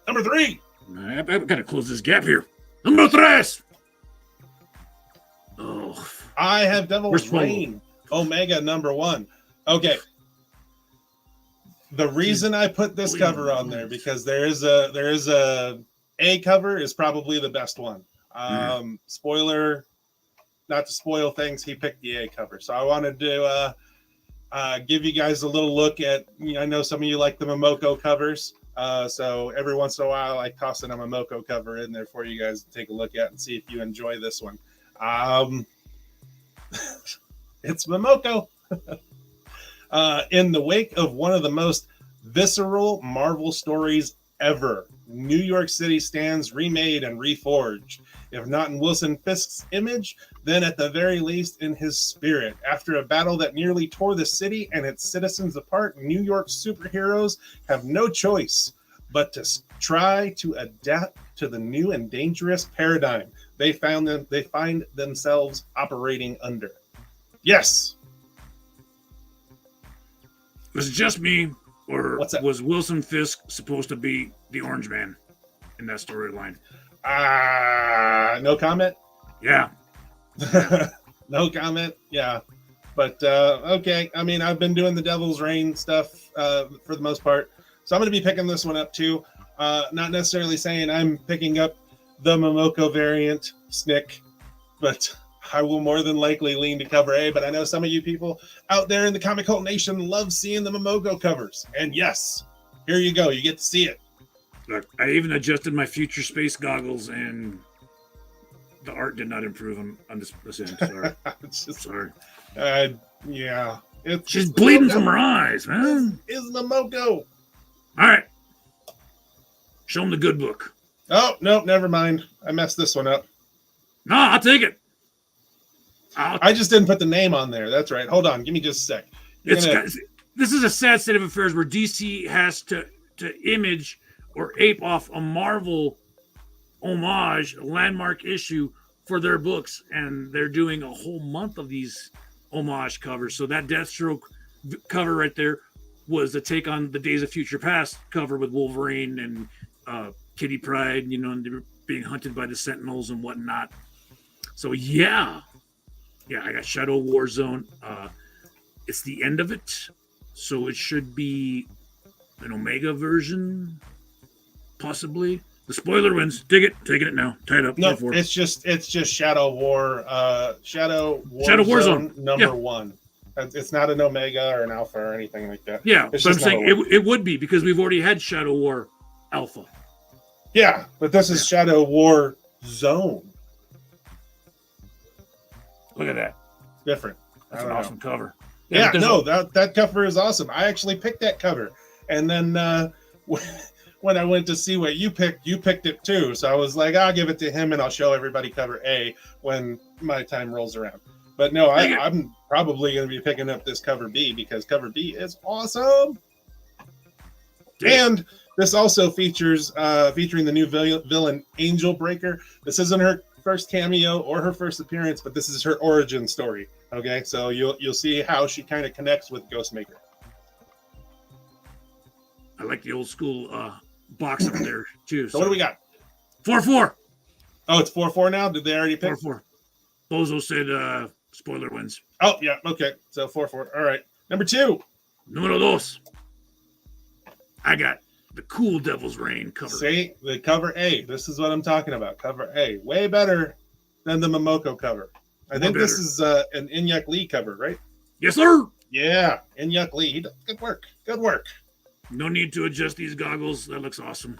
Speaker 4: Number 3.
Speaker 3: I've got to close this gap here. Number 3. Oh.
Speaker 4: I have Devil's Reign, Omega number 1. Okay. The reason I put this cover on there because there is a cover is probably the best one. Spoiler, not to spoil things, he picked the A cover. So I wanted to give you guys a little look at, I know some of you like the Momoko covers. So every once in a while, I toss in a Momoko cover in there for you guys to take a look at and see if you enjoy this one. It's Momoko. In the wake of one of the most visceral Marvel stories ever, New York City stands remade and reforged. If not in Wilson Fisk's image, then at the very least in his spirit. After a battle that nearly tore the city and its citizens apart, New York superheroes have no choice but to try to adapt to the new and dangerous paradigm they find themselves operating under. Yes.
Speaker 3: Was it just me, or
Speaker 4: What's that?
Speaker 3: Was Wilson Fisk supposed to be the Orange Man in that storyline?
Speaker 4: No comment.
Speaker 3: Yeah.
Speaker 4: No comment. Yeah. But okay. I mean, I've been doing the Devil's Reign stuff for the most part, so I'm going to be picking this one up too. Not necessarily saying I'm picking up the Momoko variant Snick, but I will more than likely lean to cover A. But I know some of you people out there in the Comic Cult Nation love seeing the Momoko covers, and yes, here you go. You get to see it.
Speaker 3: Look, I even adjusted my future space goggles, and the art did not improve on this end. Sorry. Sorry.
Speaker 4: Yeah.
Speaker 3: She's bleeding from her eyes, man.
Speaker 4: Is Momoko.
Speaker 3: All right. Show them the good book.
Speaker 4: Oh, no, never mind. I messed this one up.
Speaker 3: No, I'll take it.
Speaker 4: I just didn't put the name on there. That's right. Hold on. Give me just a sec.
Speaker 3: This is a sad state of affairs where DC has to image or ape off a Marvel homage, a landmark issue for their books, and they're doing a whole month of these homage covers. So that Deathstroke cover right there was the take on the Days of Future Past cover with Wolverine and Kitty Pryde, and they were being hunted by the Sentinels and whatnot. So yeah, I got Shadow War Zone. It's the end of it, so it should be an Omega version, possibly. The spoiler wins. Dig it, taking it now. Tie it up.
Speaker 4: No, it's just Shadow War. Shadow War Zone number 1. It's not an Omega or an Alpha or anything like that.
Speaker 3: Yeah,
Speaker 4: It's
Speaker 3: but I'm
Speaker 4: just number
Speaker 3: saying
Speaker 4: one.
Speaker 3: it would be because we've already had Shadow War Alpha.
Speaker 4: Yeah, but this is Shadow War Zone.
Speaker 3: Look at that.
Speaker 4: Different.
Speaker 3: That's
Speaker 4: I
Speaker 3: an
Speaker 4: don't know.
Speaker 3: awesome cover.
Speaker 4: Yeah,
Speaker 3: but there's
Speaker 4: no, that cover is awesome. I actually picked that cover, and then when I went to see what you picked it too. So I was like, I'll give it to him, and I'll show everybody cover A when my time rolls around. But no, I'm probably going to be picking up this cover B because cover B is awesome. And this also features featuring the new villain Angel Breaker. This isn't her first cameo or her first appearance, but this is her origin story. Okay, so you'll see how she kind of connects with Ghostmaker.
Speaker 3: I like the old school box up there too.
Speaker 4: So what do we got?
Speaker 3: 4-4.
Speaker 4: Oh, it's 4-4 now. Did they already pick?
Speaker 3: 4-4. Bozo said spoiler wins.
Speaker 4: Oh yeah, okay. So 4-4. All right. Number 2.
Speaker 3: Número 2. I got the Cool Devil's Reign cover.
Speaker 4: See, the cover A. This is what I'm talking about. Cover A. Way better than the Momoko cover. I think this is an Inyuk Lee cover, right?
Speaker 3: Yes, sir.
Speaker 4: Yeah, Inyuk Lee. He does good work. Good work.
Speaker 3: No need to adjust these goggles. That looks awesome.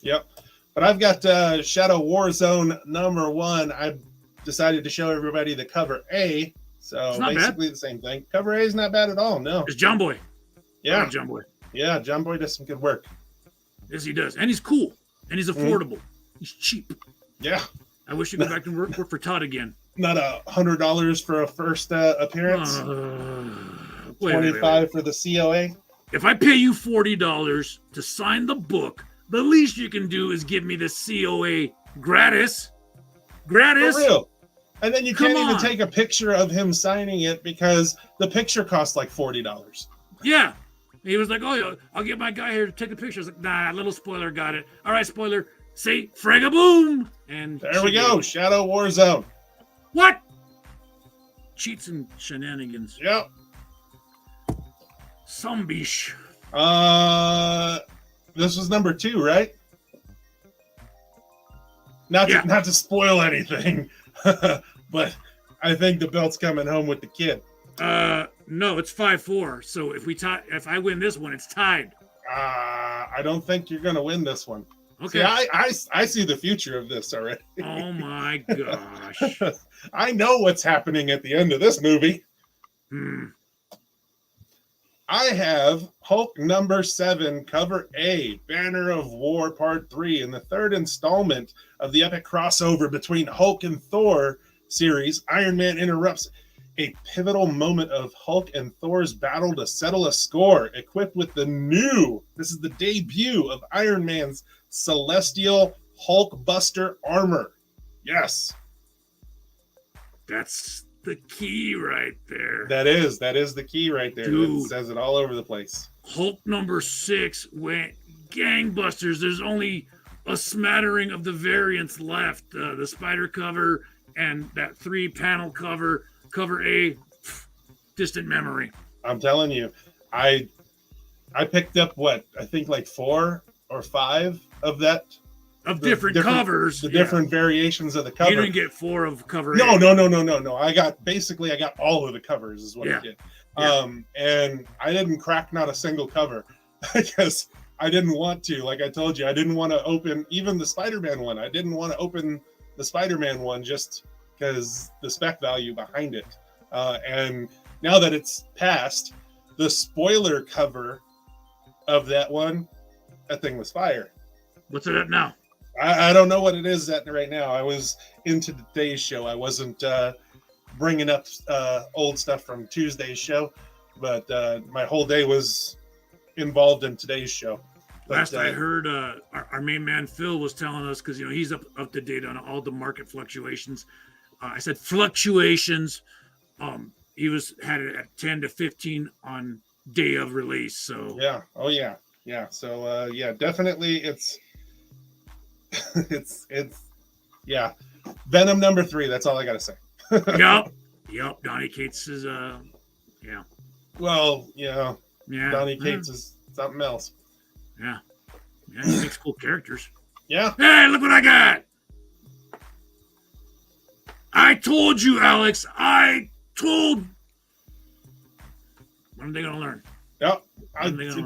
Speaker 4: Yep. But I've got Shadow War Zone number 1. I decided to show everybody the cover A. So basically the same thing. Cover A is not bad at all. No.
Speaker 3: It's John Boy.
Speaker 4: Yeah.
Speaker 3: John Boy.
Speaker 4: Yeah, John Boy does some good work.
Speaker 3: Yes, he does. And he's cool. And he's affordable. He's cheap.
Speaker 4: Yeah.
Speaker 3: I wish he'd go back to work for Todd again.
Speaker 4: Not $100 for a first appearance. $25 for the COA.
Speaker 3: If I pay you $40 to sign the book, the least you can do is give me the COA gratis. Gratis.
Speaker 4: For real. And then you can't even take a picture of him signing it because the picture costs like $40.
Speaker 3: Yeah. He was like, oh, I'll get my guy here to take the picture. I was like, nah, little Spoiler got it. All right, Spoiler, say frag-a-boom. And
Speaker 4: there we go. Shadow War Zone.
Speaker 3: What? Cheats and shenanigans.
Speaker 4: Yep.
Speaker 3: Some bish.
Speaker 4: This was number 2, right? Not to spoil anything, but I think the belt's coming home with the kid.
Speaker 3: No, it's 5-4. So if I win this one, it's tied.
Speaker 4: I don't think you're gonna win this one.
Speaker 3: Okay.
Speaker 4: See, I see the future of this already.
Speaker 3: Oh my gosh.
Speaker 4: I know what's happening at the end of this movie. I have Hulk number 7, cover A, Banner of War Part 3, in the 3rd installment of the epic crossover between Hulk and Thor series. Iron Man interrupts a pivotal moment of Hulk and Thor's battle to settle a score, equipped with this is the debut of Iron Man's Celestial Hulk Buster armor. Yes.
Speaker 3: That's the key right there.
Speaker 4: That is the key right there.
Speaker 3: Dude.
Speaker 4: It says it all over the place.
Speaker 3: Hulk number 6 went gangbusters. There's only a smattering of the variants left. The spider cover and that 3-panel cover. Cover A, distant memory.
Speaker 4: I'm telling you, I picked up I think like 4 or 5 of that.
Speaker 3: Of different covers.
Speaker 4: The different variations of the cover.
Speaker 3: You didn't get 4 of cover
Speaker 4: No,
Speaker 3: A.
Speaker 4: no. I got all of the covers is what I did.
Speaker 3: Yeah.
Speaker 4: And I didn't crack not a single cover because I didn't want to. Like I told you, I didn't want to open even the Spider-Man one. I didn't want to open the Spider-Man one just because the spec value behind it. And now that it's passed, the spoiler cover of that one, that thing was fire.
Speaker 3: What's it at now?
Speaker 4: I don't know what it is at right now. I was into today's show. I wasn't bringing up old stuff from Tuesday's show, but my whole day was involved in today's show. But,
Speaker 3: Last I heard, our main man Phil was telling us, because he's up to date on all the market fluctuations. I said fluctuations. He had it at 10 to 15 on day of release. So
Speaker 4: yeah, oh yeah. So definitely it's yeah. Venom number 3. That's all I gotta say.
Speaker 3: Yep. Donny Cates is yeah.
Speaker 4: Well,
Speaker 3: Yeah.
Speaker 4: Donny Cates is something else.
Speaker 3: Yeah, he makes cool characters.
Speaker 4: Yeah.
Speaker 3: Hey, look what I got! I told you, Alex. When are they going to learn?
Speaker 4: Yep.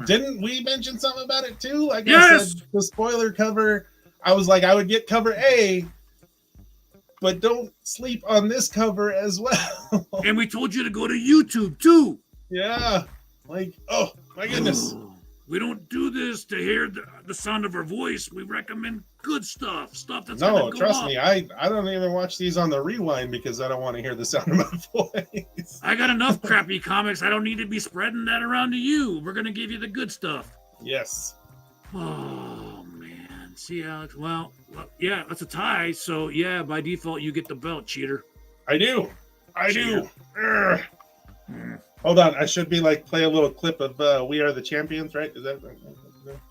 Speaker 4: Didn't we mention something about it too? I guess
Speaker 3: Yes!
Speaker 4: the spoiler cover. I was like, I would get cover A, but don't sleep on this cover as well.
Speaker 3: And we told you to go to YouTube too.
Speaker 4: Yeah. Like, oh my goodness.
Speaker 3: We don't do this to hear the sound of our voice. We recommend good stuff that's
Speaker 4: No,
Speaker 3: gonna go
Speaker 4: trust
Speaker 3: up.
Speaker 4: me, I don't even watch these on the rewind because I don't want to hear the sound of my voice.
Speaker 3: I got enough crappy comics. I don't need to be spreading that around to you. We're gonna give you the good stuff.
Speaker 4: Yes.
Speaker 3: Oh man, see Alex. Well, yeah, that's a tie. So yeah, by default, you get the belt, cheater.
Speaker 4: I do. Urgh. Hold on, I should be like play a little clip of "We Are the Champions," right? Is that?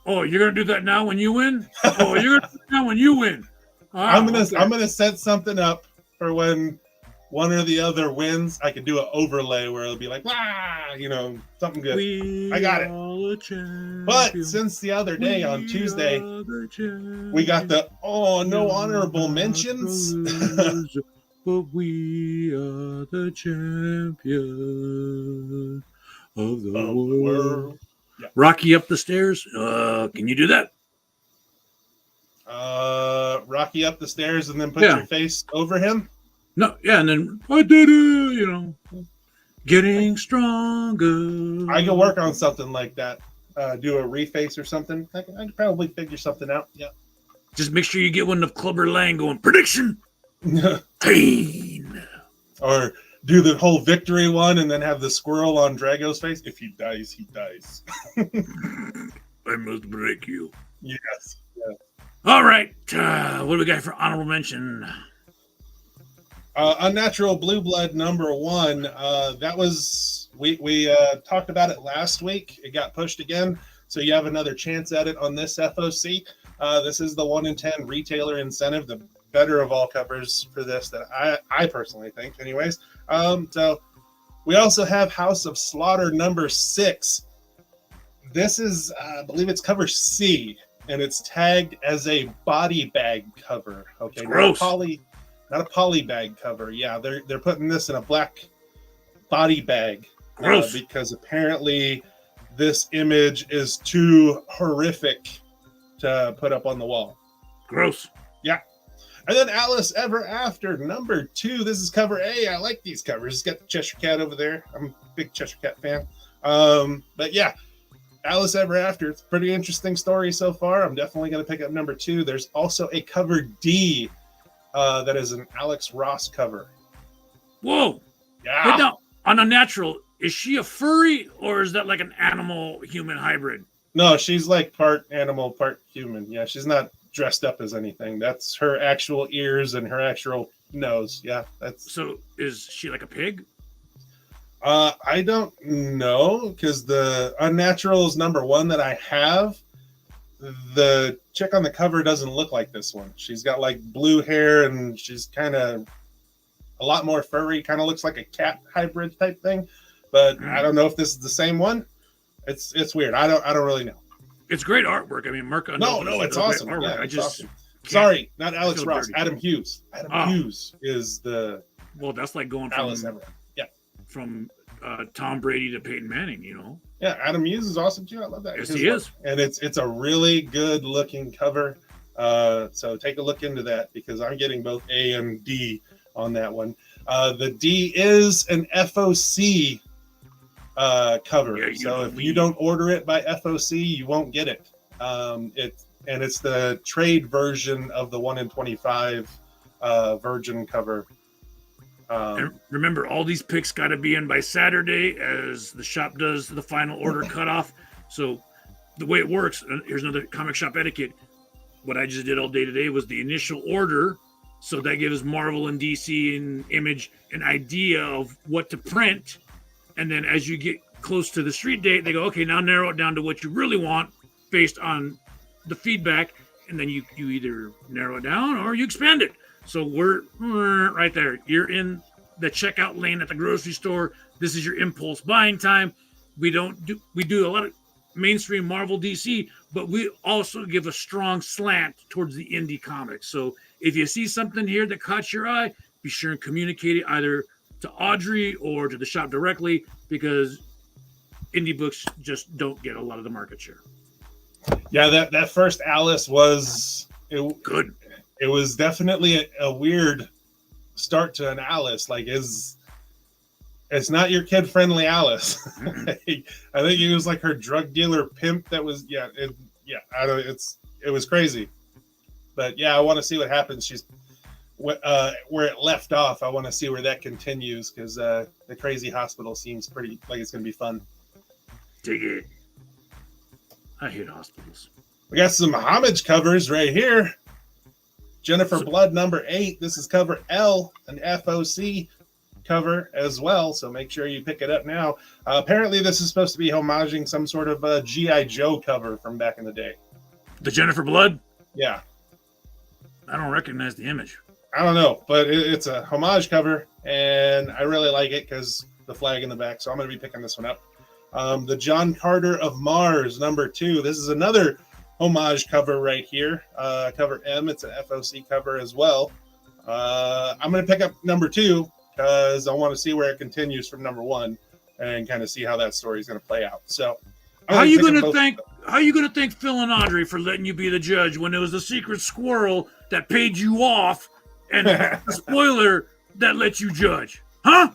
Speaker 3: Oh, you're gonna do that now when you win? Oh, you're gonna do that now when you win?
Speaker 4: I'm gonna set something up for when one or the other wins. I could do an overlay where it'll be like, something good. I got it. But since the other day on Tuesday, we got the no honorable mentions.
Speaker 3: But we are the champion of the world.
Speaker 4: Yeah.
Speaker 3: Rocky up the stairs. Can you do that?
Speaker 4: Rocky up the stairs and then put your face over him.
Speaker 3: No, yeah, and then I did it. Getting stronger.
Speaker 4: I can work on something like that. Do a reface or something. I could probably figure something out. Yeah.
Speaker 3: Just make sure you get one of Clubber Lang going prediction. Pain.
Speaker 4: Or do the whole victory one and then have the squirrel on Drago's face. If he dies, he dies.
Speaker 3: I must break you.
Speaker 4: Yes.
Speaker 3: All right. What do we got for honorable mention?
Speaker 4: Unnatural Blue Blood #1. That was we talked about it last week. It got pushed again, so you have another chance at it on this FOC. This is the 1 in 10 retailer incentive, the better of all covers for this that I personally think. Anyways, so we also have House of Slaughter #6. This is, I believe it's cover C, and it's tagged as a body bag cover. Okay,
Speaker 3: gross.
Speaker 4: Not a poly bag cover. Yeah, they're putting this in a black body bag because apparently this image is too horrific to put up on the wall.
Speaker 3: Gross.
Speaker 4: Yeah. And then Alice Ever After #2. This is cover A. I like these covers. It's got the Cheshire Cat over there. I'm a big Cheshire Cat fan. But yeah, Alice Ever After. It's a pretty interesting story so far. I'm definitely going to pick up #2. There's also a cover D that is an Alex Ross cover.
Speaker 3: Whoa.
Speaker 4: Yeah.
Speaker 3: But now, on Unnatural, is she a furry or is that like an animal-human hybrid?
Speaker 4: No, she's like part animal, part human. Yeah, she's not dressed up as anything. That's her actual ears and her actual nose. Yeah, that's.
Speaker 3: So is she like a pig?
Speaker 4: I don't know because the Unnatural is #1 that I have. The chick on the cover doesn't look like this one. She's got like blue hair and she's kind of a lot more furry. Kind of looks like a cat hybrid type thing. But I don't know if this is the same one. It's weird. I don't really know.
Speaker 3: It's great artwork. I mean, Mark.
Speaker 4: No, it's awesome.
Speaker 3: Yeah,
Speaker 4: it's awesome. Sorry, not Alex Ross.
Speaker 3: dirty.
Speaker 4: Adam Hughes. Hughes is the.
Speaker 3: Well, that's like going
Speaker 4: Alice Ever. Yeah.
Speaker 3: From Tom Brady to Peyton Manning.
Speaker 4: Yeah, Adam Hughes is awesome too. I love that.
Speaker 3: Yes, he is.
Speaker 4: And it's a really good looking cover. So take a look into that because I'm getting both A and D on that one. The D is an FOC cover.
Speaker 3: Yeah,
Speaker 4: so if you don't order it by FOC, you won't get it. It's the trade version of the 1 in 25 Virgin cover.
Speaker 3: And remember, all these picks got to be in by Saturday as the shop does the final order cutoff. So the way it works, and here's another comic shop etiquette. What I just did all day today was the initial order. So that gives Marvel and DC and Image an idea of what to print. And then as you get close to the street date, they go, okay, now narrow it down to what you really want based on the feedback. And then you either narrow it down or you expand it. So we're right there. You're in the checkout lane at the grocery store. This is your impulse buying time. We do a lot of mainstream Marvel DC, but we also give a strong slant towards the indie comics. So if you see something here that caught your eye, be sure and communicate it either to Audrey or to the shop directly, because indie books just don't get a lot of the market share.
Speaker 4: Yeah, that first Alice was
Speaker 3: Good.
Speaker 4: It was definitely a weird start to an Alice. Like, it's not your kid friendly Alice. I think it was like her drug dealer pimp. That was it was crazy. But yeah, I want to see what happens. She's where it left off. I want to see where that continues because the crazy hospital seems pretty like it's going to be fun.
Speaker 3: Dig it. I hate hospitals.
Speaker 4: We got some homage covers right here. Jennifer Blood number 8. This is cover L, an FOC cover as well. So make sure you pick it up now. Apparently, this is supposed to be homaging some sort of G.I. Joe cover from back in the day.
Speaker 3: The Jennifer Blood?
Speaker 4: Yeah.
Speaker 3: I don't recognize the image.
Speaker 4: I don't know, but it's a homage cover, and I really like it because the flag in the back. So I'm going to be picking this one up. The John Carter of Mars number 2. This is another homage cover right here. Cover M. It's an FOC cover as well. I'm going to pick up number 2 because I want to see where it continues from number 1 and kind of see how that story is going to play out. So,
Speaker 3: how are you going to thank Phil and Audrey for letting you be the judge when it was the secret squirrel that paid you off and the spoiler that let you judge? Huh?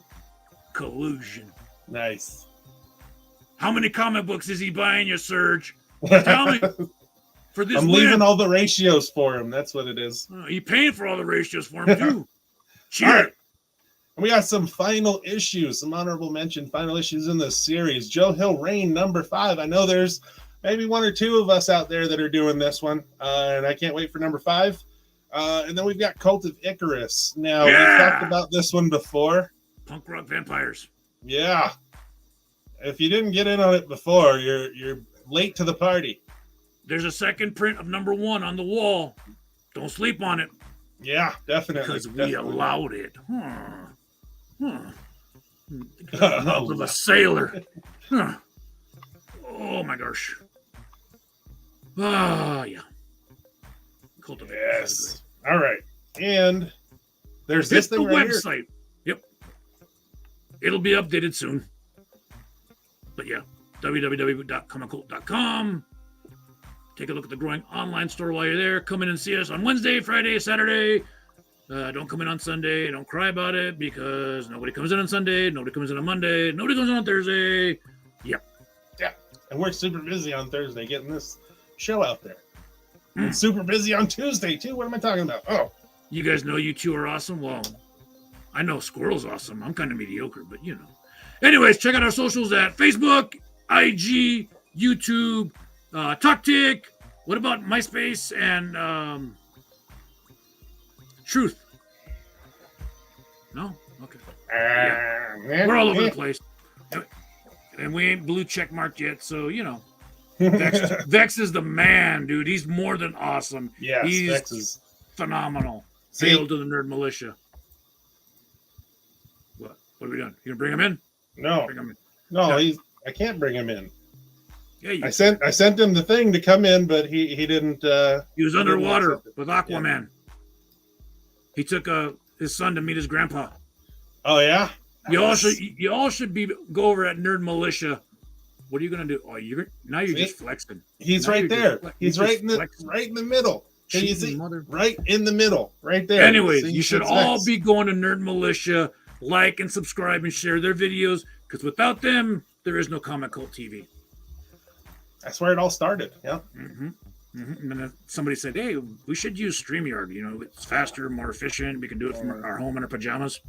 Speaker 3: Collusion.
Speaker 4: Nice.
Speaker 3: How many comic books is he buying you, Serge? Tell me. For this
Speaker 4: I'm leaving all the ratios for him. That's what it is.
Speaker 3: He paying for all the ratios for him, too. Cheers.
Speaker 4: All right. And we got some final issues, some honorable mention final issues in this series. Joe Hill Reign number 5. I know there's maybe 1 or 2 of us out there that are doing this one, and I can't wait for number 5. And then we've got Cult of Icarus. Now, we talked about this one before.
Speaker 3: Punk rock vampires.
Speaker 4: Yeah. If you didn't get in on it before, you're late to the party.
Speaker 3: There's a second print of number 1 on the wall. Don't sleep on it.
Speaker 4: Yeah, definitely.
Speaker 3: Because we allowed it. Of a sailor. Oh my gosh. Ah, yeah. Cultivate.
Speaker 4: Yes. All right. And there's this thing
Speaker 3: the
Speaker 4: right
Speaker 3: website. Yep. It'll be updated soon. But yeah, www.comiccult.com. Take a look at the growing online store while you're there. Come in and see us on Wednesday, Friday, Saturday. Don't come in on Sunday. Don't cry about it because nobody comes in on Sunday. Nobody comes in on Monday. Nobody comes in on Thursday. Yep.
Speaker 4: Yeah. And we're super busy on Thursday getting this show out there. And super busy on Tuesday, too. What am I talking about? Oh.
Speaker 3: You guys know you two are awesome? Well, I know Squirrel's awesome. I'm kind of mediocre, but you know. Anyways, check out our socials at Facebook, IG, YouTube, TalkTick. What about MySpace and Truth? No? Okay. Yeah. We're all over the place. And we ain't blue check marked yet, so, you know. Vex is the man, dude. He's more than awesome.
Speaker 4: Yes,
Speaker 3: he's
Speaker 4: Vex is
Speaker 3: phenomenal. Hail to the Nerd Militia. What are we doing? You gonna bring him in?
Speaker 4: No.
Speaker 3: Bring him in.
Speaker 4: No, I can't bring him in.
Speaker 3: Yeah,
Speaker 4: I sent him the thing to come in, but he didn't.
Speaker 3: He was underwater with Aquaman. Yeah. He took his son to meet his grandpa.
Speaker 4: Oh yeah.
Speaker 3: You all should go over at Nerd Militia. What are you gonna do? Oh, you're just flexing.
Speaker 4: He's right there. He's right in the middle. Can you see? Right in the middle, right there.
Speaker 3: Anyways, you should all be going to Nerd Militia, like and subscribe and share their videos, because without them, there is no Comic Cult TV.
Speaker 4: That's where it all started. Yeah.
Speaker 3: Mm-hmm. Mm-hmm. And then somebody said, "Hey, we should use StreamYard. You know, it's faster, more efficient. We can do it from our home in our pajamas."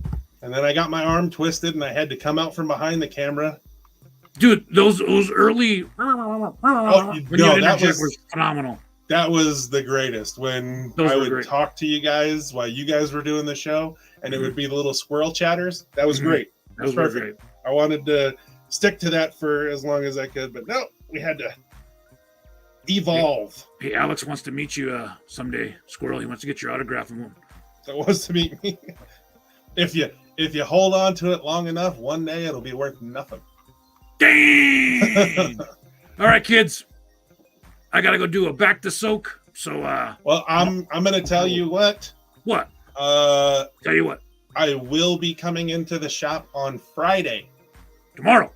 Speaker 4: And then I got my arm twisted, and I had to come out from behind the camera.
Speaker 3: Dude, those early that was phenomenal.
Speaker 4: That was the greatest when I would talk to you guys while you guys were doing the show, and it would be the little squirrel chatters. That was great. That was perfect. Great. I wanted to stick to that for as long as I could, but no, we had to evolve.
Speaker 3: Hey, Alex wants to meet you someday, Squirrel. He wants to get your autograph from him.
Speaker 4: That wants to meet me. If you hold on to it long enough, one day it'll be worth nothing.
Speaker 3: Dang! All right, kids. I gotta go do a back to soak. So
Speaker 4: well, I'm gonna tell you what.
Speaker 3: What? Tell you what.
Speaker 4: I will be coming into the shop on Friday.
Speaker 3: Tomorrow.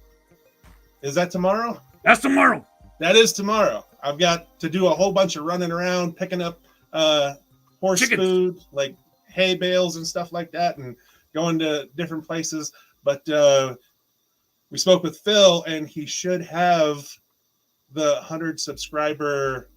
Speaker 4: Is that tomorrow?
Speaker 3: That's tomorrow.
Speaker 4: That is tomorrow. I've got to do a whole bunch of running around, picking up horse
Speaker 3: Chickens.
Speaker 4: food, like hay bales and stuff like that, and going to different places. But we spoke with Phil, and he should have the 100 subscriber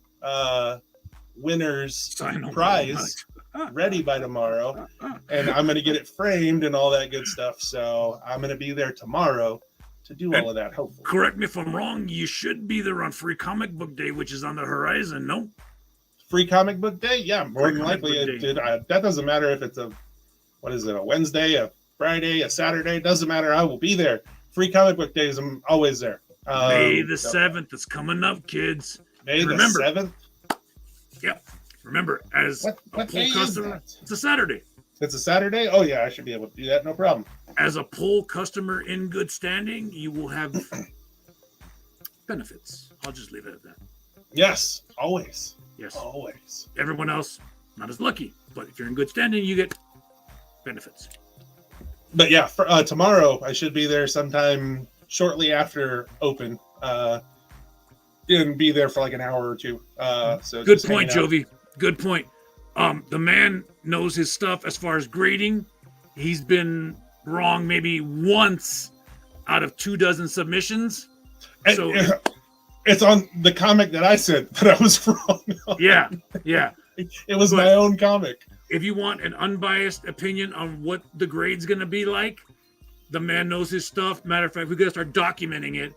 Speaker 4: winners
Speaker 3: Sign on.
Speaker 4: prize ready by tomorrow, and I'm going to get it framed and all that good stuff. So I'm going to be there tomorrow to do all of that, hopefully.
Speaker 3: Correct me if I'm wrong. You should be there on Free Comic Book Day, which is on the horizon. No.
Speaker 4: Free Comic Book Day? Yeah, more
Speaker 3: Free
Speaker 4: than
Speaker 3: Comic
Speaker 4: likely.
Speaker 3: Book Day.
Speaker 4: That doesn't matter if it's a Wednesday, a Friday, a Saturday. It doesn't matter. I will be there. Free Comic Book Days, I'm always there.
Speaker 3: May the 7th is coming up, kids.
Speaker 4: May the
Speaker 3: Remember.
Speaker 4: 7th?
Speaker 3: Yep. Remember, as
Speaker 4: What
Speaker 3: a
Speaker 4: day
Speaker 3: poll
Speaker 4: is
Speaker 3: customer,
Speaker 4: that?
Speaker 3: it's a Saturday.
Speaker 4: It's a Saturday? Oh, yeah, I should be able to do that. No problem.
Speaker 3: As a poll customer in good standing, you will have benefits. I'll just leave it at that.
Speaker 4: Yes, always.
Speaker 3: Yes.
Speaker 4: Always.
Speaker 3: Everyone else, not as lucky. But if you're in good standing, you get benefits.
Speaker 4: But yeah, for, tomorrow I should be there sometime shortly after open. And be there for like an hour or two. So
Speaker 3: Good
Speaker 4: just
Speaker 3: point,
Speaker 4: hanging out.
Speaker 3: Jovi. Good point. The man knows his stuff as far as grading. He's been wrong maybe once out of 24 submissions.
Speaker 4: And,
Speaker 3: So
Speaker 4: it's on the comic that I said that I was wrong on.
Speaker 3: yeah.
Speaker 4: It was my own comic.
Speaker 3: If you want an unbiased opinion on what the grade's going to be like, the man knows his stuff. Matter of fact, we got to start documenting it,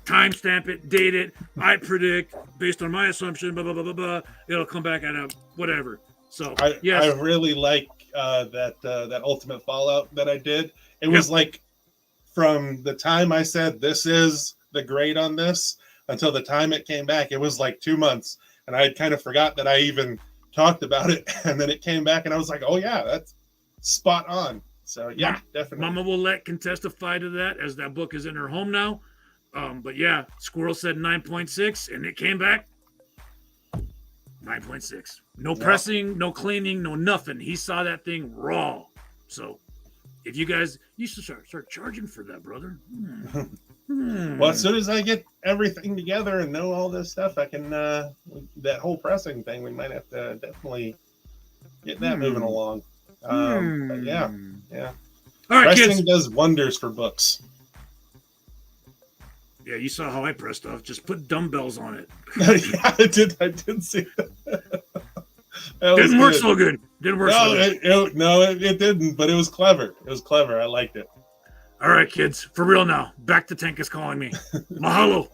Speaker 3: timestamp it, date it. I predict, based on my assumption, blah, blah, blah, blah, blah, it'll come back at a whatever. So,
Speaker 4: I
Speaker 3: yes.
Speaker 4: really like that Ultimate Fallout that I did. It was like from the time I said this is the grade on this until the time it came back, it was like 2 months. And I had kind of forgot that I even talked about it. And then it came back and I was like, oh, yeah, that's spot on. So, yeah, definitely.
Speaker 3: Mama Willette can testify to that as that book is in her home now. But yeah, Squirrel said 9.6 and it came back 9.6. No pressing, no cleaning, no nothing. He saw that thing raw. So if you guys, you should start charging for that, brother.
Speaker 4: Well, as soon as I get everything together and know all this stuff, I can, that whole pressing thing, we might have to definitely get that moving along. But yeah.
Speaker 3: All right,
Speaker 4: Pressing
Speaker 3: kids.
Speaker 4: does wonders for books.
Speaker 3: Yeah, you saw how I pressed stuff. Just put dumbbells on it.
Speaker 4: Yeah, I did see that.
Speaker 3: Didn't work so good. Didn't work so good.
Speaker 4: It didn't, but it was clever. It was clever. I liked it.
Speaker 3: All right, kids. For real now. Back to Tank is calling me. Mahalo.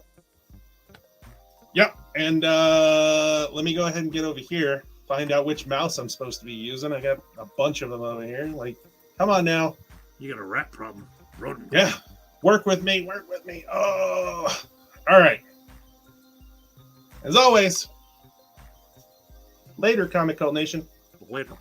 Speaker 4: Yep. And let me go ahead and get over here, find out which mouse I'm supposed to be using. I got a bunch of them over here. Like, come on now.
Speaker 3: You got a rat problem. Rodent.
Speaker 4: Yeah. Work with me. Work with me. Oh. All right. As always, later, Comic Cult Nation.
Speaker 3: Later.